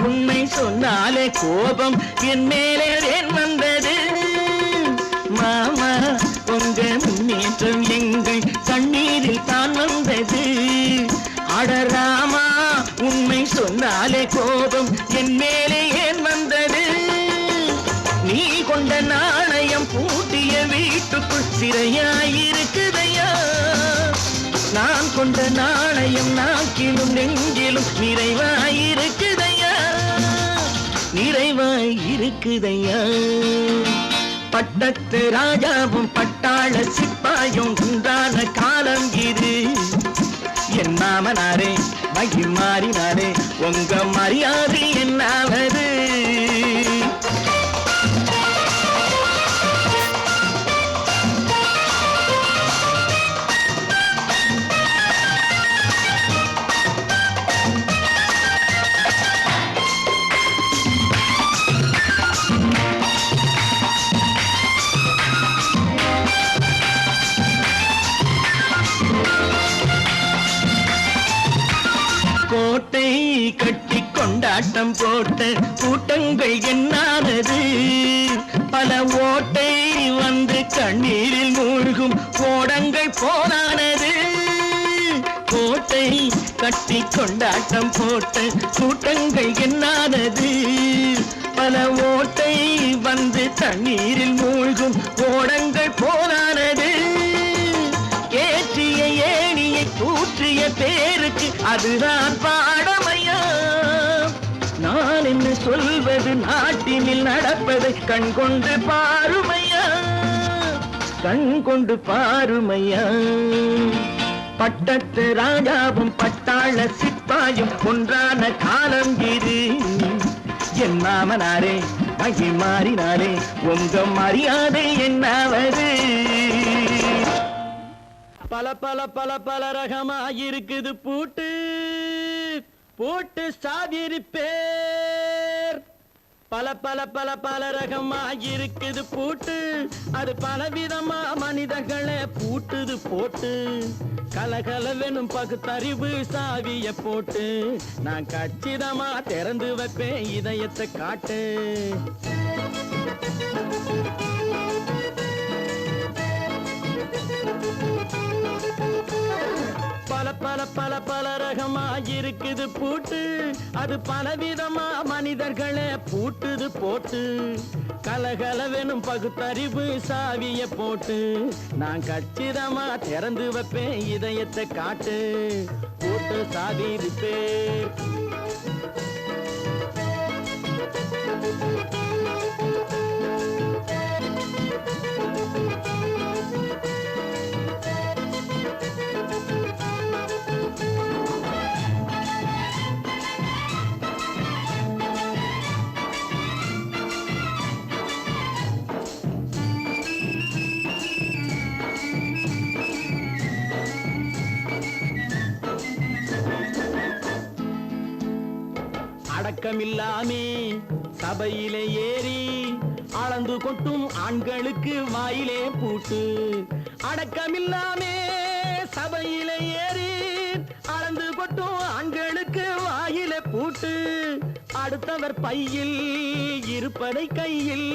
உண்மை சொன்னாலே கோபம் என் மேலே ஏன் வந்தது. மாமா உங்க முன்னேற்றம் எங்கள் கண்ணீரில் தான் வந்தது. அடராமா உண்மை சொன்னாலே கோபம் என் மேலே ஏன் வந்தது. நீ கொண்ட நாணயம் பூட்டிய வீட்டுக்குள் சிறையாயிருக்குதையா. நான் கொண்ட நாணயம் நாக்கிலும் நெஞ்சிலும் நிறைவாயிருக்குதையா, நிறைவாயிருக்குதையா. பட்டத்து ராஜாவும் பட்டாள சிப்பாயும் உண்டான காலம் இது. என் மாமனாரே மகி மாறினாரே உங்க மரியாதை என்னாவது. கோட்டை கட்டி கொண்டாட்டம் போட்ட கூட்டங்கள் என்னானது. பல ஓட்டை வந்து கண்ணீரில் மூழ்கும் ஓடங்கள் போனானது. கோட்டை கட்டி கொண்டாட்டம் போட்ட கூட்டங்கள் என்னானது. பல ஓட்டை வந்து தண்ணீரில் மூழ்கும் ஓடங்கள் போனானது. ஏற்றிய ஏணியை தூற்றிய பேருக்கு அதுதான் பாடமையா. நான் என்ன சொல்வது, நாட்டினில் நடப்பதை கண் கொண்டு பாருமையா, கண் கொண்டு பாருமையா. பட்டத்து ராஜாவும் பட்டாள சிப்பாயும் ஒன்றான காலம் இது. என் மாமனாரே மகி மாறினாரே உங்க மரியாதை என்னாவது. பல பல பல பல ரகமாயிருக்குது பூட்டு, பூட்டு சாவிரி பேர். பல பல பல பல ரகமாயிருக்குது பூட்டு, அது பலவிதமா மனிதர்களை பூட்டுது போட்டு. கலகலவெனும் பகுத்தறிவு சாவிய போட்டு நான் கச்சிதமா திறந்து வைப்பேன் இதயத்தை காட்டு. பல பல பல பல ரகமாயிருக்குது பூட்டு, அது பலவிதமா மனிதர்களை பூட்டுது போட்டு. கலகலவெனும் பகுத்தறிவு சாவிய போட்டு நான் கச்சிதமா திறந்து வைப்பேன் இதயத்தை காட்டு. பூட்டு சாவி பேர். அடக்கமில்லாமே சபையிலே ஏறி அளந்து கொட்டும் ஆண்களுக்கு வாயிலே பூட்டு. அடக்கமில்லாமே சபையிலே ஏறி அளந்து கொட்டும் ஆண்களுக்கு வாயிலே பூட்டு. அடுத்தவர் பையில் இருப்பதை கையில்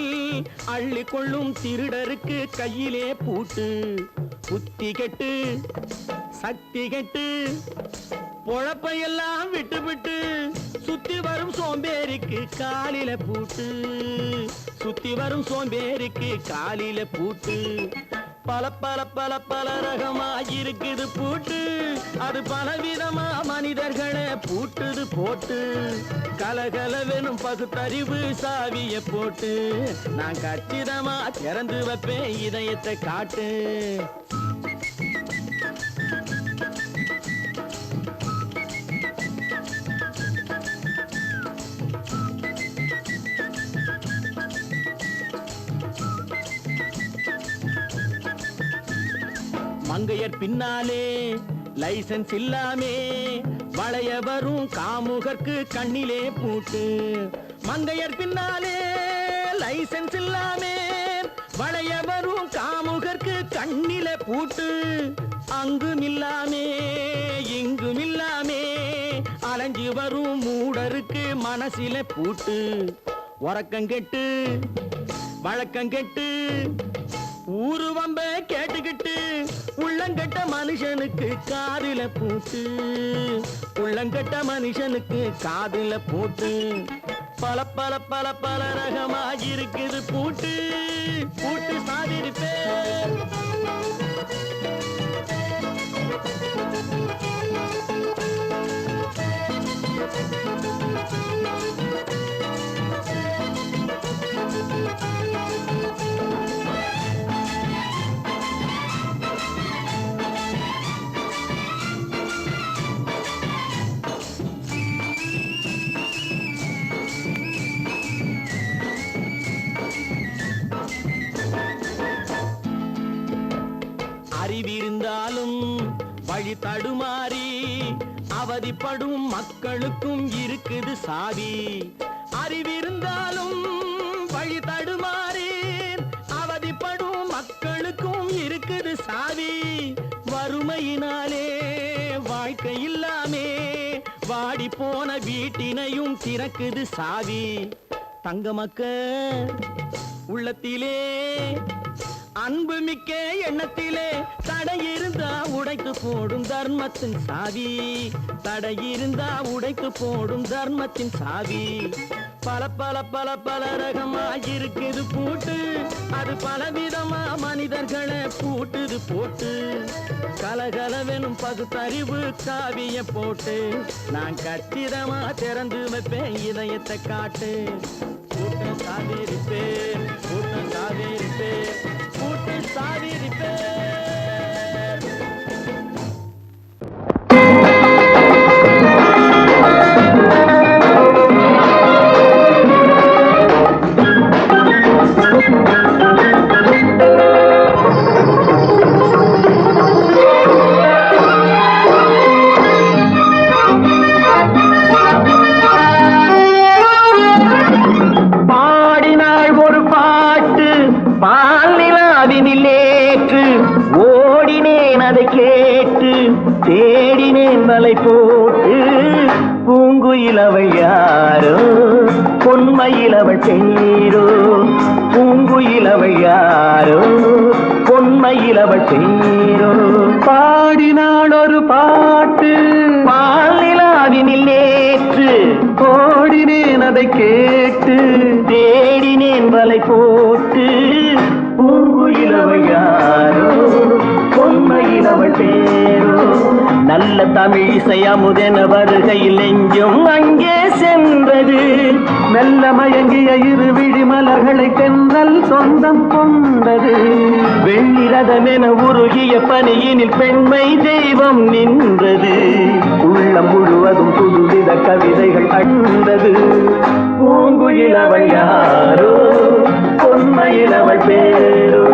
அள்ளி கொள்ளும் திருடருக்கு கையிலே பூட்டு. புத்தி கெட்டு சக்தி கெட்டு பொழப்பையெல்லாம் விட்டு விட்டு சுத்தி வரும் சோம்பேறிக்கு காலில பூட்டு. சுத்தி வரும் சோம்பேறிக்கு காலில பூட்டு. பல பல பல பல ரகமாயிருக்குது பூட்டு, அது பலவிதமா மனிதர்களை பூட்டுது போட்டு. கலகலவெனும் பகுத்தறிவு சாவிய போட்டு நான் கச்சிதமா திறந்து வைப்பேன் இதயத்தை காட்டு. மங்கையர் பின்னாலே லைசன்ஸ் இல்லாமே வளைய வரும் காமுகர்க்கு கண்ணிலே பூட்டு. மங்கையர் பின்னாலே லைசன்ஸ் இல்லாமே வளைய வரும் காமுகர்க்கு கண்ணிலே பூட்டு. அங்குமில்லாமே இங்குமில்லாமே அலைஞ்சு வரும் மூடருக்கு மனசில பூட்டு உறக்கங்கெட்டு வழக்கங்கெட்டு ஊரு வம்ப கேட்டுக்கிட்டு உள்ளங்கட்ட மனுஷனுக்கு காதில பூட்டு உள்ளங்கட்ட மனுஷனுக்கு காதில பூட்டு பல பல பல பல ரகமாயிருக்குது பூட்டு பூட்டு சாதிருப்பேன் அறிவிருந்தாலும் வழி தடுமாறி அவதிப்படும் மக்களுக்கும் இருக்குது சாவி அறிவிருந்தாலும் வழி தடுமாறி அவதிப்படும் மக்களுக்கும் இருக்குது சாவி வறுமையினாலே வாழ்க்கை இல்லாமே வாடி போன வீட்டினையும் திறக்குது சாவி தங்க மக்க உள்ளத்திலே அன்பு மிக்க எண்ணத்திலே தடையிருந்தா உடைத்து போடும் தர்மத்தின் சாவி தடையிருந்தா உடைத்து போடும் தர்மத்தின் சாவி பல பல பல பல ரகமாயிருக்குது பூட்டு அது பலவிதமா மனிதர்களை பூட்டுது போட்டு கலகலவெனும் பகுத்தறிவு காவிய போட்டு நான் கச்சிதமா திறந்து வைப்பேன் இதயத்தை காட்டு கூட்டம் சாதிருப்பேன் கூட்டம் சாதிருப்பேன் கூட்டு சாதிருப்பேன் தேடினேன் வலை போட்டு பூங்குயிலவள் யாரோ பொன்மையிலவள் தேரோ பூங்குயிலவள் யாரோ பொன்மையிலவள் தேரோ பாடினாள் ஒரு பாட்டு பாலிலாவினில் நேற்று ஓடினேன் அதை கேட்டு தேடினேன் வலை போட்டு பூங்குயிலவள் யாரோ பொன்மையிலவள் தேரோ நல்ல தமிழ் இசையமுதென வருகையில் நெஞ்சும் அங்கே சென்றது மெல்ல மயங்கிய இரு விழி மலர்களை தென்றல் சொந்தம் கொண்டது வெண்ணிரதமென உருகிய பனியினில் பெண்மை தெய்வம் நின்றது உள்ளம் முழுவதும் புதுவித கவிதைகள் அண்டது பூங்குயிலவள் யாரோ பொன்மையிலவள் பேரோ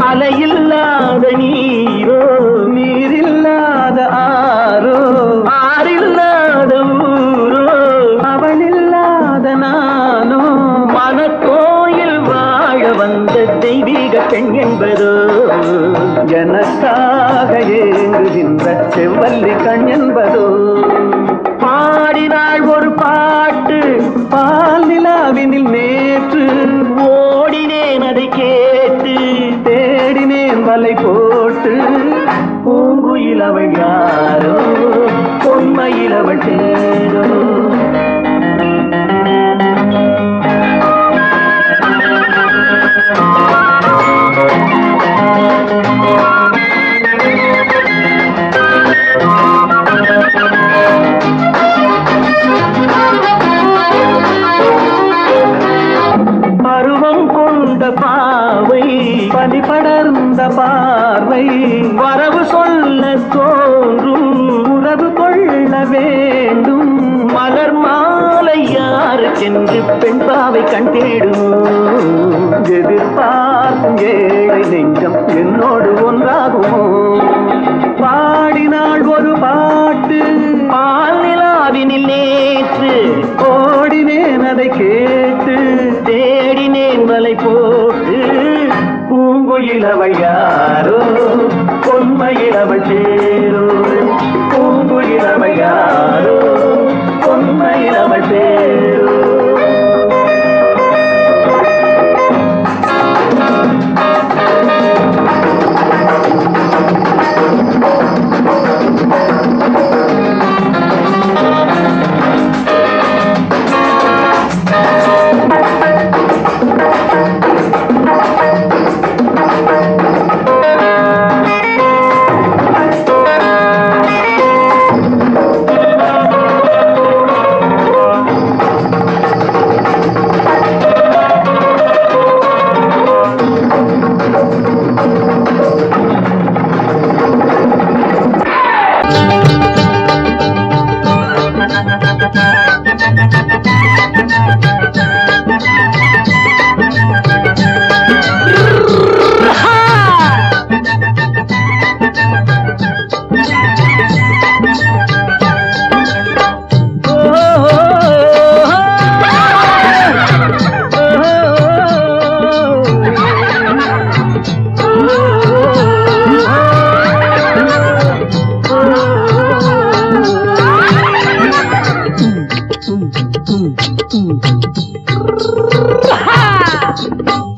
அலையில்லாத நீரோ நீரில்லாத ஆரோ ஆறில்லாத ஊரோ அவளில்லாத நானோ மனக்கோயில் வாழ வந்த தெய்வீக பெண் என்பதோ எனக்காக ஏங்குகின்ற செவ்வல்லி கண் என்பதோ பாடினாள் ஒரு பாட்டு பால் நிலாவினில் நேற்று ஓடினேன் அதை கேட்டு தேடினேன் வலை போட்டு பூங்குயிலவள் யாரோ பொன்மையிலவள் தேரோ பருவம் கொண்ட பாவை பனி படர்ந்த பார்வை வரவு சொல்ல தோன்றும் உறவு கொள்ள வேண்டும் மலர் மாலையா யாருக்கென்று பெண் பாவை கண் தேடுமோ எதிர்பார்க்கும் ஏழை நெஞ்சம் என்னோடு ஒன்றாகுமோ பாடினாள் ஒரு பாட்டு பால் நிலாவினில் நேற்று ஓடினேன் அதை கேட்டு தேடினேன் வலை போட்டு பூங்குயிலவள் யாரோ பொன்மையிலவள் சேரோ பூங்குயிலவள் யாரோ பொன்மையிலவள் சேரோ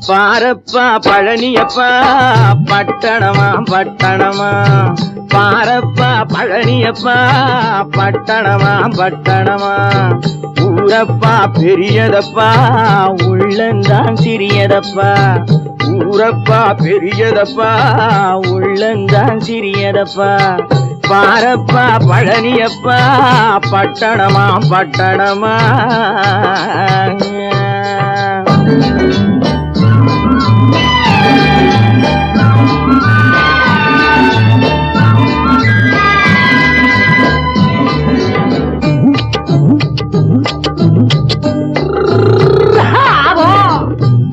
பாரப்பா பழனியப்பா பட்டணமா பட்டணமா பாரப்பா பழனியப்பா பட்டணமா பட்டணமா ஊரப்பா பெரியதப்பா உள்ளந்தான் சிறியதப்பா ஊரப்பா பெரியதப்பா உள்ளந்தான் சிறியதப்பா பாரப்பா பழனியப்பா பட்டணமா பட்டணமா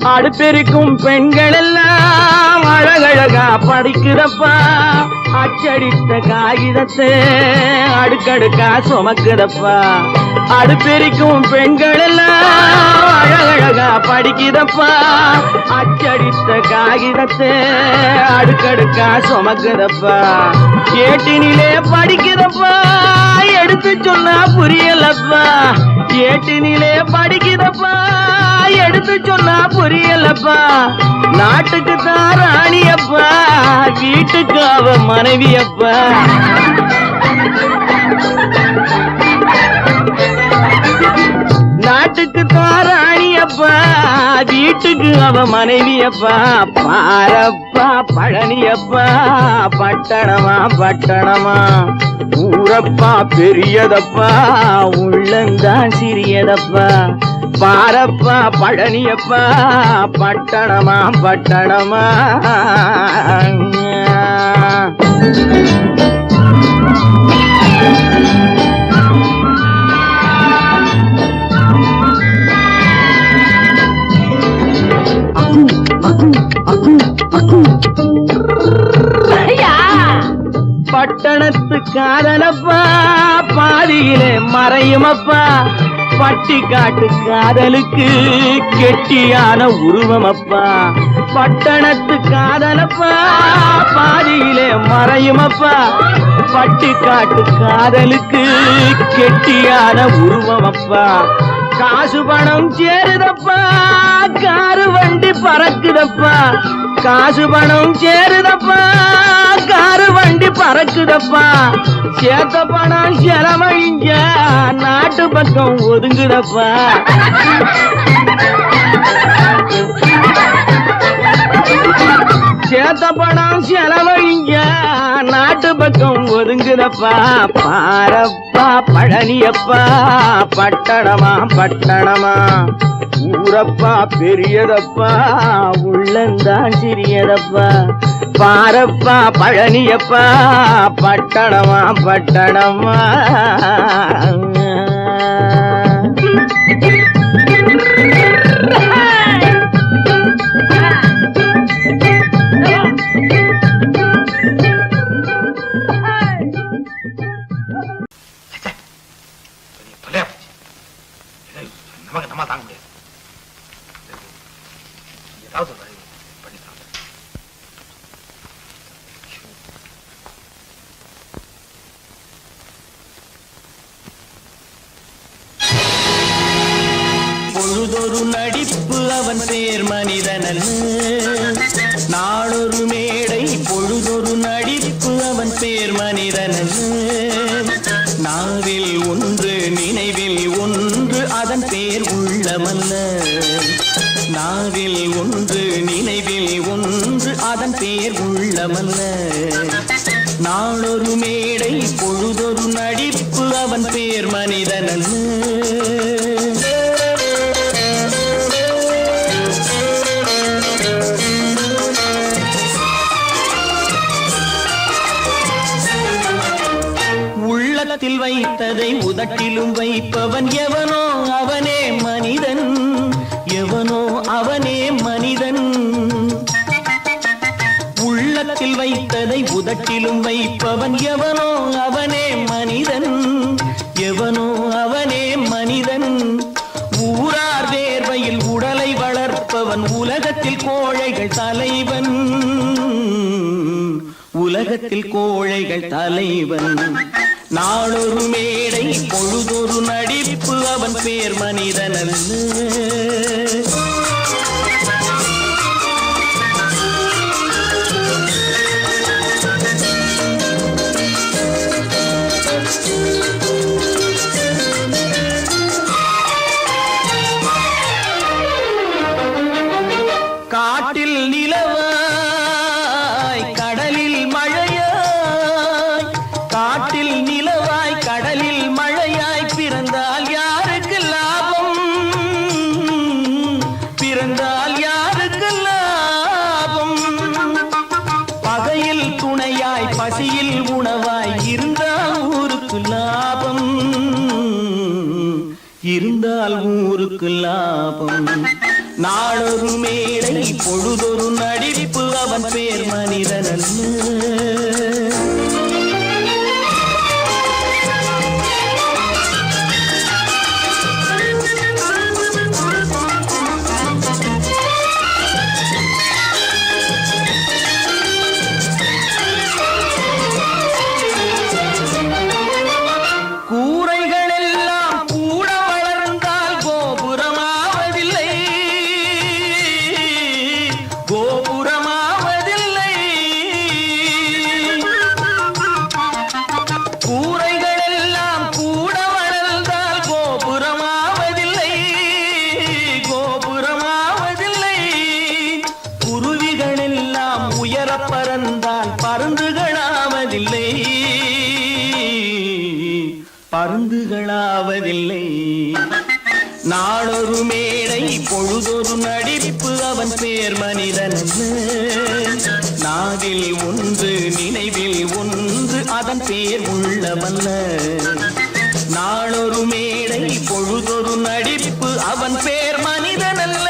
அடுப்பெருக்கும் பெண்கள் எல்லாம் அழகழகா படிக்கிறப்பா அச்சடித்த காகிதத்தை அடுக்கடுக்கா சுமக்குதப்பா அடுப்பெருக்கும் பெண்கள் எல்லாம் அழகழகா படிக்கிறப்பா அச்சடித்த காகிதத்தை அடுக்கடுக்கா சுமக்குதப்பா ஏட்டினிலே படிக்கிறப்பா எடுத்து சொன்னா புரியலப்பா ஏட்டினிலே படிக்கிறப்பா எடுத்து சொன்னா புரியலப்பா நாட்டுக்கு தான் ராணியப்பா வீட்டுக்கு அவ மனைவியப்பா நாட்டுக்கு தான் ராணியப்பா வீட்டுக்கு அவ மனைவியப்பா பாரப்பா பழனியப்பா பட்டணமா பட்டணமா ஊரப்பா பெரியதப்பா உள்ளந்தான் சிறியதப்பா பாரப்பா பழனியப்பா பட்டணமா பட்டணமா பட்டணத்து காதலப்பா பாதியிலே மறையுமப்பா பட்டி காட்டு காதலுக்கு கெட்டியான உருவமப்பா பட்டணத்து காதலப்பா பாதியிலே மறையுமப்பா பட்டி காட்டு காதலுக்கு கெட்டியான உருவமப்பா காசு பணம் சேருதப்பா காரு வண்டி பறக்குதப்பா காசு பணம் சேருதப்பா காரு வண்டி பறக்குதப்பா சேத்த பணம் செலவழிஞ்ச நாட்டு பக்கம் ஒதுங்குதப்பா சேத்த பணம் செலவழிஞ்ச நாட்டு பக்கம் ஒதுங்குதப்பா பாரப்பா பழனியப்பா பட்டணமா பட்டணமா ஊரப்பா பெரியதப்பா உள்ளந்தான் சிறியதப்பா பாரப்பா பழனியப்பா பட்டணமா பட்டணமா பொழுதொரு நடிப்பு அவன் பேர் மனிதனல்ல. நாளொரு மேடை பொழுதொரு நடிப்பு அவன் பேர் மனிதனல்ல. நாவில் ஒன்று நினைவில் ஒன்று அதன் பேர் உள்ளமல்ல. நாவில் ஒன்று நினைவில் ஒன்று அதன் பேர் உள்ளமல்ல. நாளொரு மேடை பொழுதொரு நடிப்பு அவன் பேர் மனிதனல்ல. உள்ளத்தில் வைத்ததை உதட்டிலும் வைப்பவன் எவனோ அவனே மனிதன். எவனோ அவனே மனிதன். உள்ளத்தில் வைத்ததை உதட்டிலும் வைப்பவன் எவனோ அவனே மனிதன். எவனோ அவனே மனிதன். ஊரார் வேர்வையில் உடலை வளர்ப்பவன் உலகத்தில் கோழைகள் தலைவன். உலகத்தில் கோழைகள் தலைவன். நாளொரு மேடை பொழுதொரு நடிப்பு அவன் பேர் மனிதனல்ல. காட்டில் நிலவாய் கடலில் மழையாய். காட்டில் நிலவாய் கடலில் மழையாய் பிறந்தால் யாருக்கு லாபம்? பிறந்தால் யாருக்கு லாபம்? பகையில் துணையாய் பசியில் உணவாய் இருந்தால் ஊருக்கு லாபம். இருந்தால் ஊருக்கு லாபம். நாளொரு மேடை பொழுதொரு நடிப்பு அவன் பேர் மனிதனல்ல. பறந்தால் பருந்துகளாவதில்லை. பருந்துகளாவதில்லை. நாளொரு மேடை பொழுதொரு நடிப்பு அவன் பேர் மனிதனல்ல. நாவில் ஒன்று நினைவில் ஒன்று அதன் பேர் உள்ளமல்ல. நாளொரு மேடை பொழுதொரு நடிப்பு அவன் பேர் மனிதனல்ல.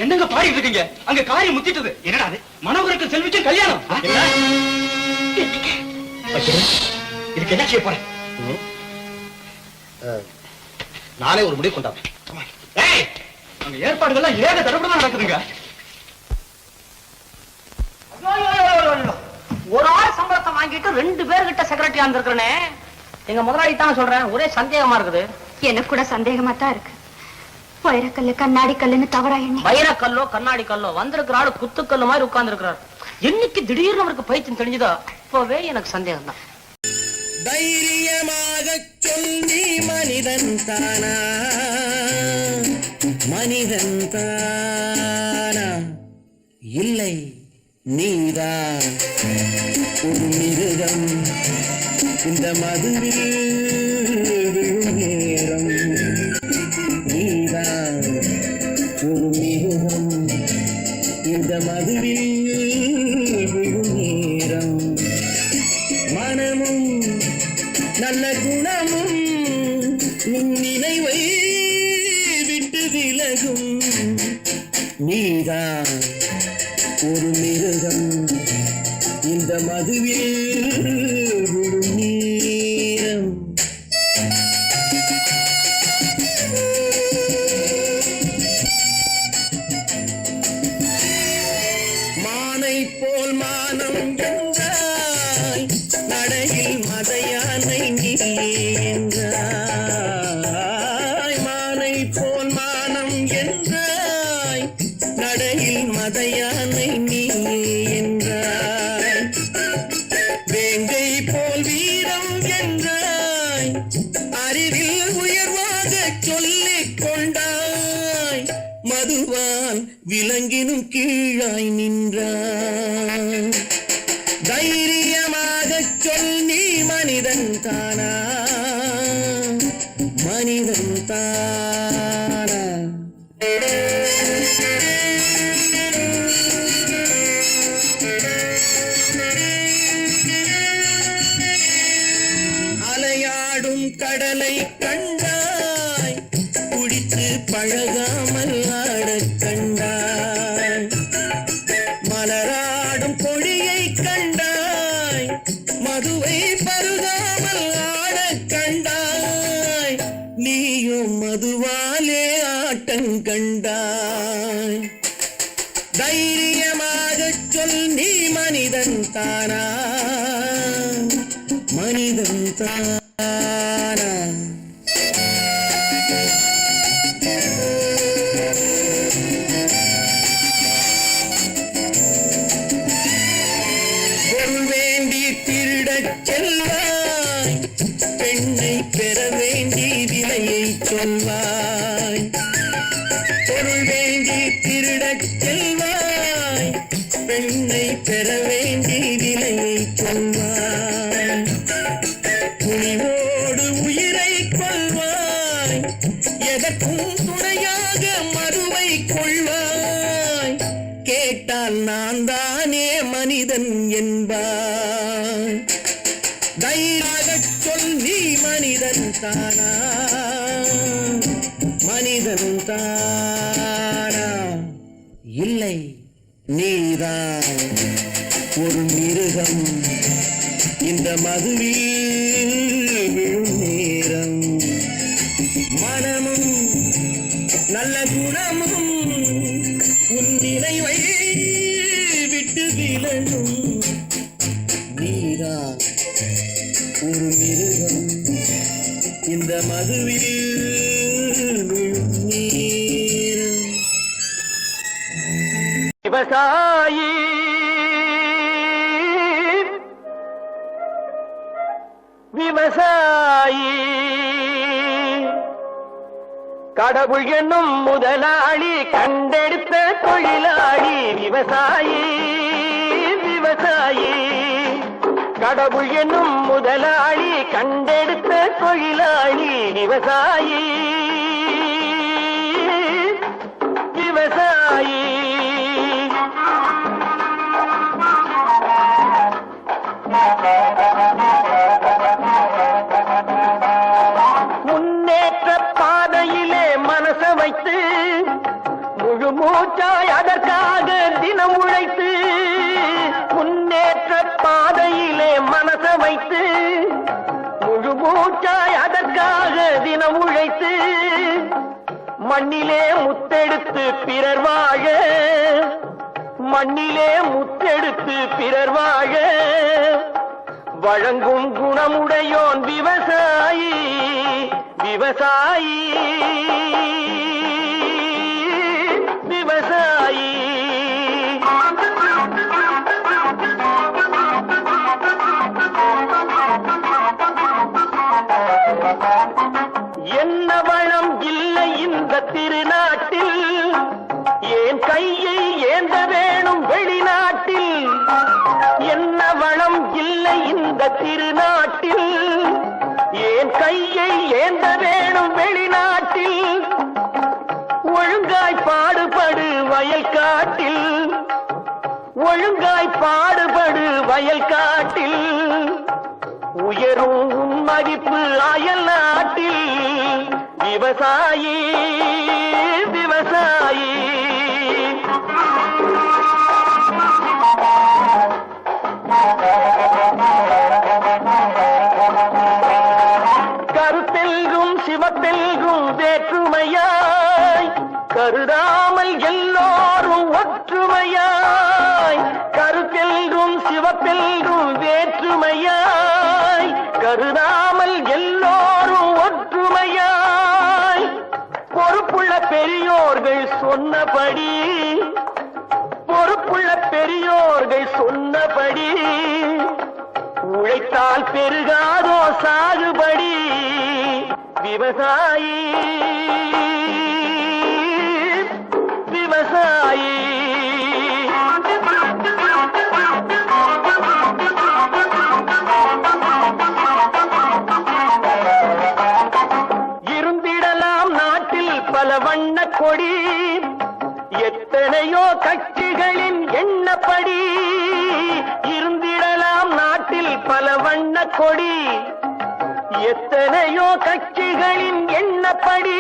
என்னங்க பாடிட்டு இருக்கீங்க? அங்க காரியம் முத்திட்டது. என்னடா அது? மனோகருக்கு செல்விக்கு கல்யாணம். இதுக்கு என்ன செய்ய போறேன்? நானே ஒரு முடிவு கொண்டாங்க. அங்க ஏற்பாடுகள்லாம் ஏக தடபடமா நடக்குதுங்க. ஒரு ஆள் சம்பளத்தை வாங்கிட்டு 2 பேர்கிட்ட செக்ரட்டரியா இருந்திருக்கிறேனே. எங்க முதலாளி தான் சொல்றேன், ஒரே சந்தேகமா இருக்குது. எனக்கு கூட சந்தேகமா தான் இருக்கு. வைரக்கல்லு கண்ணாடி கல்லுன்னு தவறா எண்ணி வைரக்கல்லோ கண்ணாடி கல்லோ வந்திருக்கிற ஆளு குத்துக்கல்லு மாதிரி உட்கார்ந்து இருக்கிறார். என்னைக்கு திடீர்னு அவருக்கு பைத்தியம் தெரிஞ்சதோ அப்பவே எனக்கு சந்தேகம் தான். தைரியமாக சொல்லி மனிதன் தானா? மனிதன் தானா? இல்லை, நீதான் ஒரு மிருகம். இந்த மதுவில் விழும் நேரம் நீதான் ஒரு மிருகம். இந்த மதுவில் விழும் நேரம் மனமும் நல்ல குணமும் உன் நினைவை விட்டு விலகும். நீதான் ஒரு மிருகம். இந்த மதுவில் விழும் நேரம். மானை போல் மானம் என்றாய், நடையில் மதையானை நீ என்றாய். மலையில் மத யானை நீ என்றாய், வேங்கை போல் வீரம் என்றாய், அறிவில் உயர்வாக சொல்லிக் கொண்டாய், மதுவால் விலங்கினும் கீழாய் நின்றாய். தைரியமாக சொல் நீ மனிதன் தானா, மனிதன் தானா? அலையாடும் கடலை கண்டாய், குடித்து பழகாமல் ஆடக் கண்டாய், மலராடும் கொடியை கண்டாய், மதுவை பருகாமல் ஆடக் கண்டாய், நீயும் மதுவாலே ஆட்டங்கண்டாய். தைரியமாக சொல் நீ மனிதன் தானா, மனிதன் தானா? பொருள் வேண்டி திருடச் செல்வாய், பெண்ணை பெற வேண்டி விலையை சொல்வாய். பொருள் வேண்டி திருடச் செல்வாய், பெண்ணை பெற வேண்டி விலையை சொல்வாய். துணிவோடு உயிரை கொள்வாய், எதற்கும் துணையாக மறுவை கொள்வாய். கேட்டால் நான் தானே மனிதன் என்பாய். தைரியமாகச் சொல் நீ மனிதன் தானா, மனிதன் தானா? இல்லை, நீதான் ஒரு மிருகம். இந்த மதுவில் விழும் நேரம், மனமும் நல்ல குணமும் உன் நினைவை விட்டு விலகும். நீதான் ஒரு மிருகம், இந்த மதுவில் விழும் நேரம். விவசாயி விவசாயி கடவுள் என்னும் முதலாளி கண்டெடுத்த தொழிலாளி. விவசாயி விவசாயி கடவுள் என்னும் முதலாளி கண்டெடுத்த தொழிலாளி. விவசாயி விவசாயி முன்னேற்ற பாதையிலே மனச வைத்து முழு மூச்சாய் அதற்காக தினம் உழைத்து, முன்னேற்ற பாதையிலே மனச வைத்து முழு மூச்சாய் அதற்காக தினம் உழைத்து, மண்ணிலே முத்தெடுத்து பிறர் வாழ, மண்ணிலே முத்தெடுத்து பிறர் வாழ வழங்கும் குணமுடையோன் விவசாயி. விவசாயி விவசாயி என்ன வளம் இல்லை இந்த திருநாட்டில், ஏன் கையை ஏந்த வேணும் வெளிநாட்டில். என்ன வளம் இல்லை இந்த திருநாட்டில், ஏன் கையை ஏந்த வேணும் வெளிநாட்டில். ஒழுங்காய் பாடுபடு வயல் காட்டில், ஒழுங்காய் பாடுபடு வயல் காட்டில். உயரும் உன் மதிப்பு அயல் நாட்டில். விவசாயி விவசாயி கருத்தெல்கும் சிவத்தெல்கும் வேற்றுமையாய் கருதாமல் எல்லோரும் ஒற்றுமையாய். கருத்தெல்கும் சிவத்தெல்கும் வேற்றுமையாய் கருதாமல் எல்லோரும் ஒற்றுமையாய். பொறுப்புள்ள பெரியோர்கள் சொன்னபடி விவசாயி விவசாயி இருந்திடலாம் நாட்டில் பல வண்ண கொடி எத்தனையோ கட்சிகளின் எண்ணப்படி இருந்திடலாம் நாட்டில் பல வண்ண கொடி எத்தனையோ கட்சிகளின் எண்ணப்படி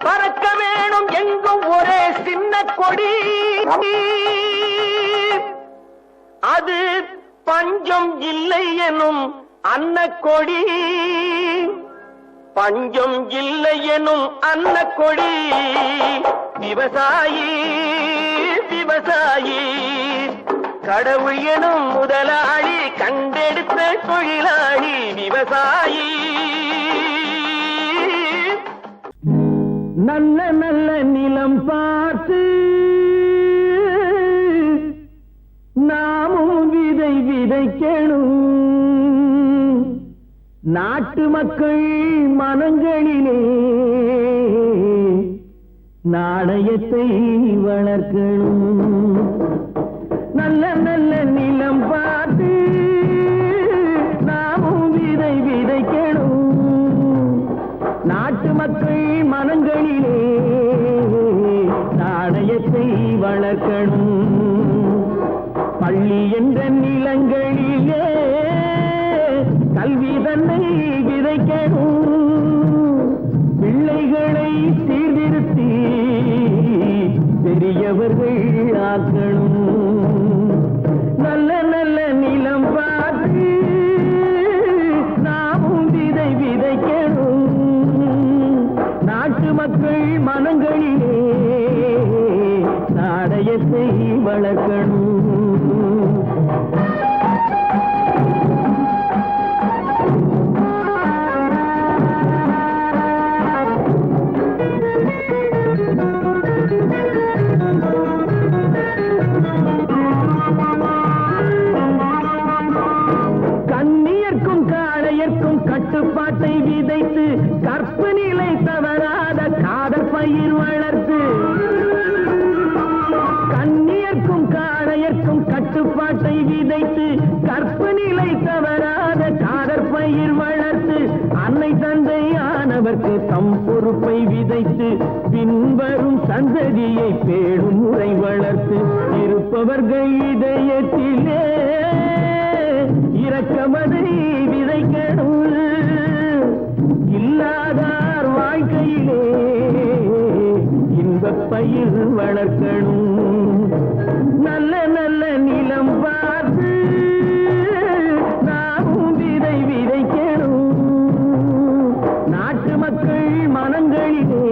பறக்க வேணும் எங்கும் ஒரே சின்ன கொடி அது பஞ்சம் இல்லை எனும் அன்னக்கொடி பஞ்சம் இல்லை எனும் அன்னக்கொடி விவசாயி விவசாயி கடவுள் எனும் முதலாளி கண்டெடுத்த தொழிலாளி விவசாயி நல்ல நல்ல நிலம் பார்த்து நாமும் விதை விதைக்கணும் நாட்டு மக்கள் மனங்களிலே நாணயத்தை வளர்க்கணும் நல்ல நல்ல நிலம் பார்த்து நாமும் விதை விதைக்கணும் நாட்டு மக்கள் மனங்களிலே நாணயத்தை வளர்க்கணும் பள்ளி என்ற நிலங்களிலே கல்வி தன்னை விதைக்கணும் பிள்ளைகளை சீர்திருத்தி பெரியவர்கள் ஆக்கணும் நல்ல நல்ல நிலம் பார்த்து நாமும் விதை விதைக்கணும் நாட்டு மக்கள் மனங்களிலே நாணயத்தை வளர்க்கணும் கட்டுப்பாட்டை விதைத்து கற்பு நிலை தவறாத காதல் பயிர் வளர்த்து கண்ணியர்க்கும் காளையர்க்கும் கட்டுப்பாட்டை விதைத்து கற்பு நிலை தவறாத காதல் பயிர் வளர்த்து அன்னை தந்தையானவர்க்கு தம் பொறுப்பை விதைத்து பின்வரும் சந்ததியை பேடும் முறை வளர்த்து இருப்பவர்கள் இதயத்திலே இரக்கமதை விதைக்கணும் இல்லாதார் வாழ்க்கையிலே இன்பப் பயிர் வளர்க்கணும் நல்ல நல்ல நிலம் பார்த்து நாமும் விதை விதைக்கணும் நாட்டு மக்கள் மனங்களிலே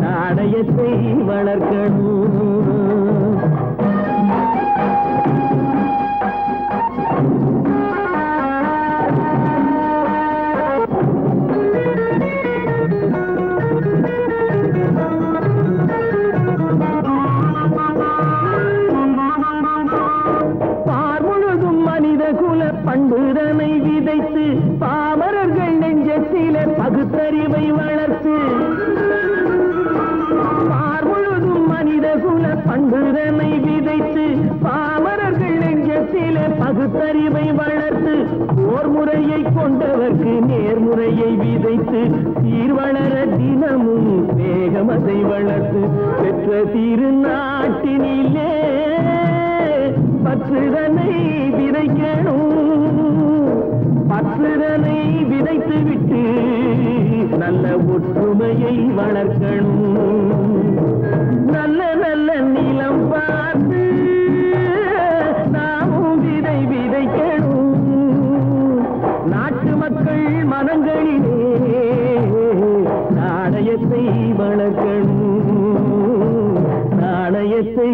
நாணயத்தை வளர்க்கணும் பண்புதனை விதைத்து பாமரர்கள் நெஞ்சத்திலே பகுத்தறிவை வளர்த்து பார் முழுதும் மனித குல பண்புதனை விதைத்து பாமரர்கள் நெஞ்சத்திலே பகுத்தறிவை வளர்த்து ஓர் முறையை கொண்டவர்க்கு நேர்முறையை விதைத்து சீர் வளர தினமும் வேகமதை வளர்த்து பெற்ற திருநாட்டினிலே பற்றுதனை விதைக்கணும் பற்றுதனை விதைத்து விட்டு நல்ல ஒற்றுமையை வளர்க்கணும் நல்ல நல்ல நிலம் பார்த்து நாமும் விதை விதைக்கணும் நாட்டு மக்கள் மனங்களிலே நாணயத்தை வளர்க்கணும் நாணயத்தை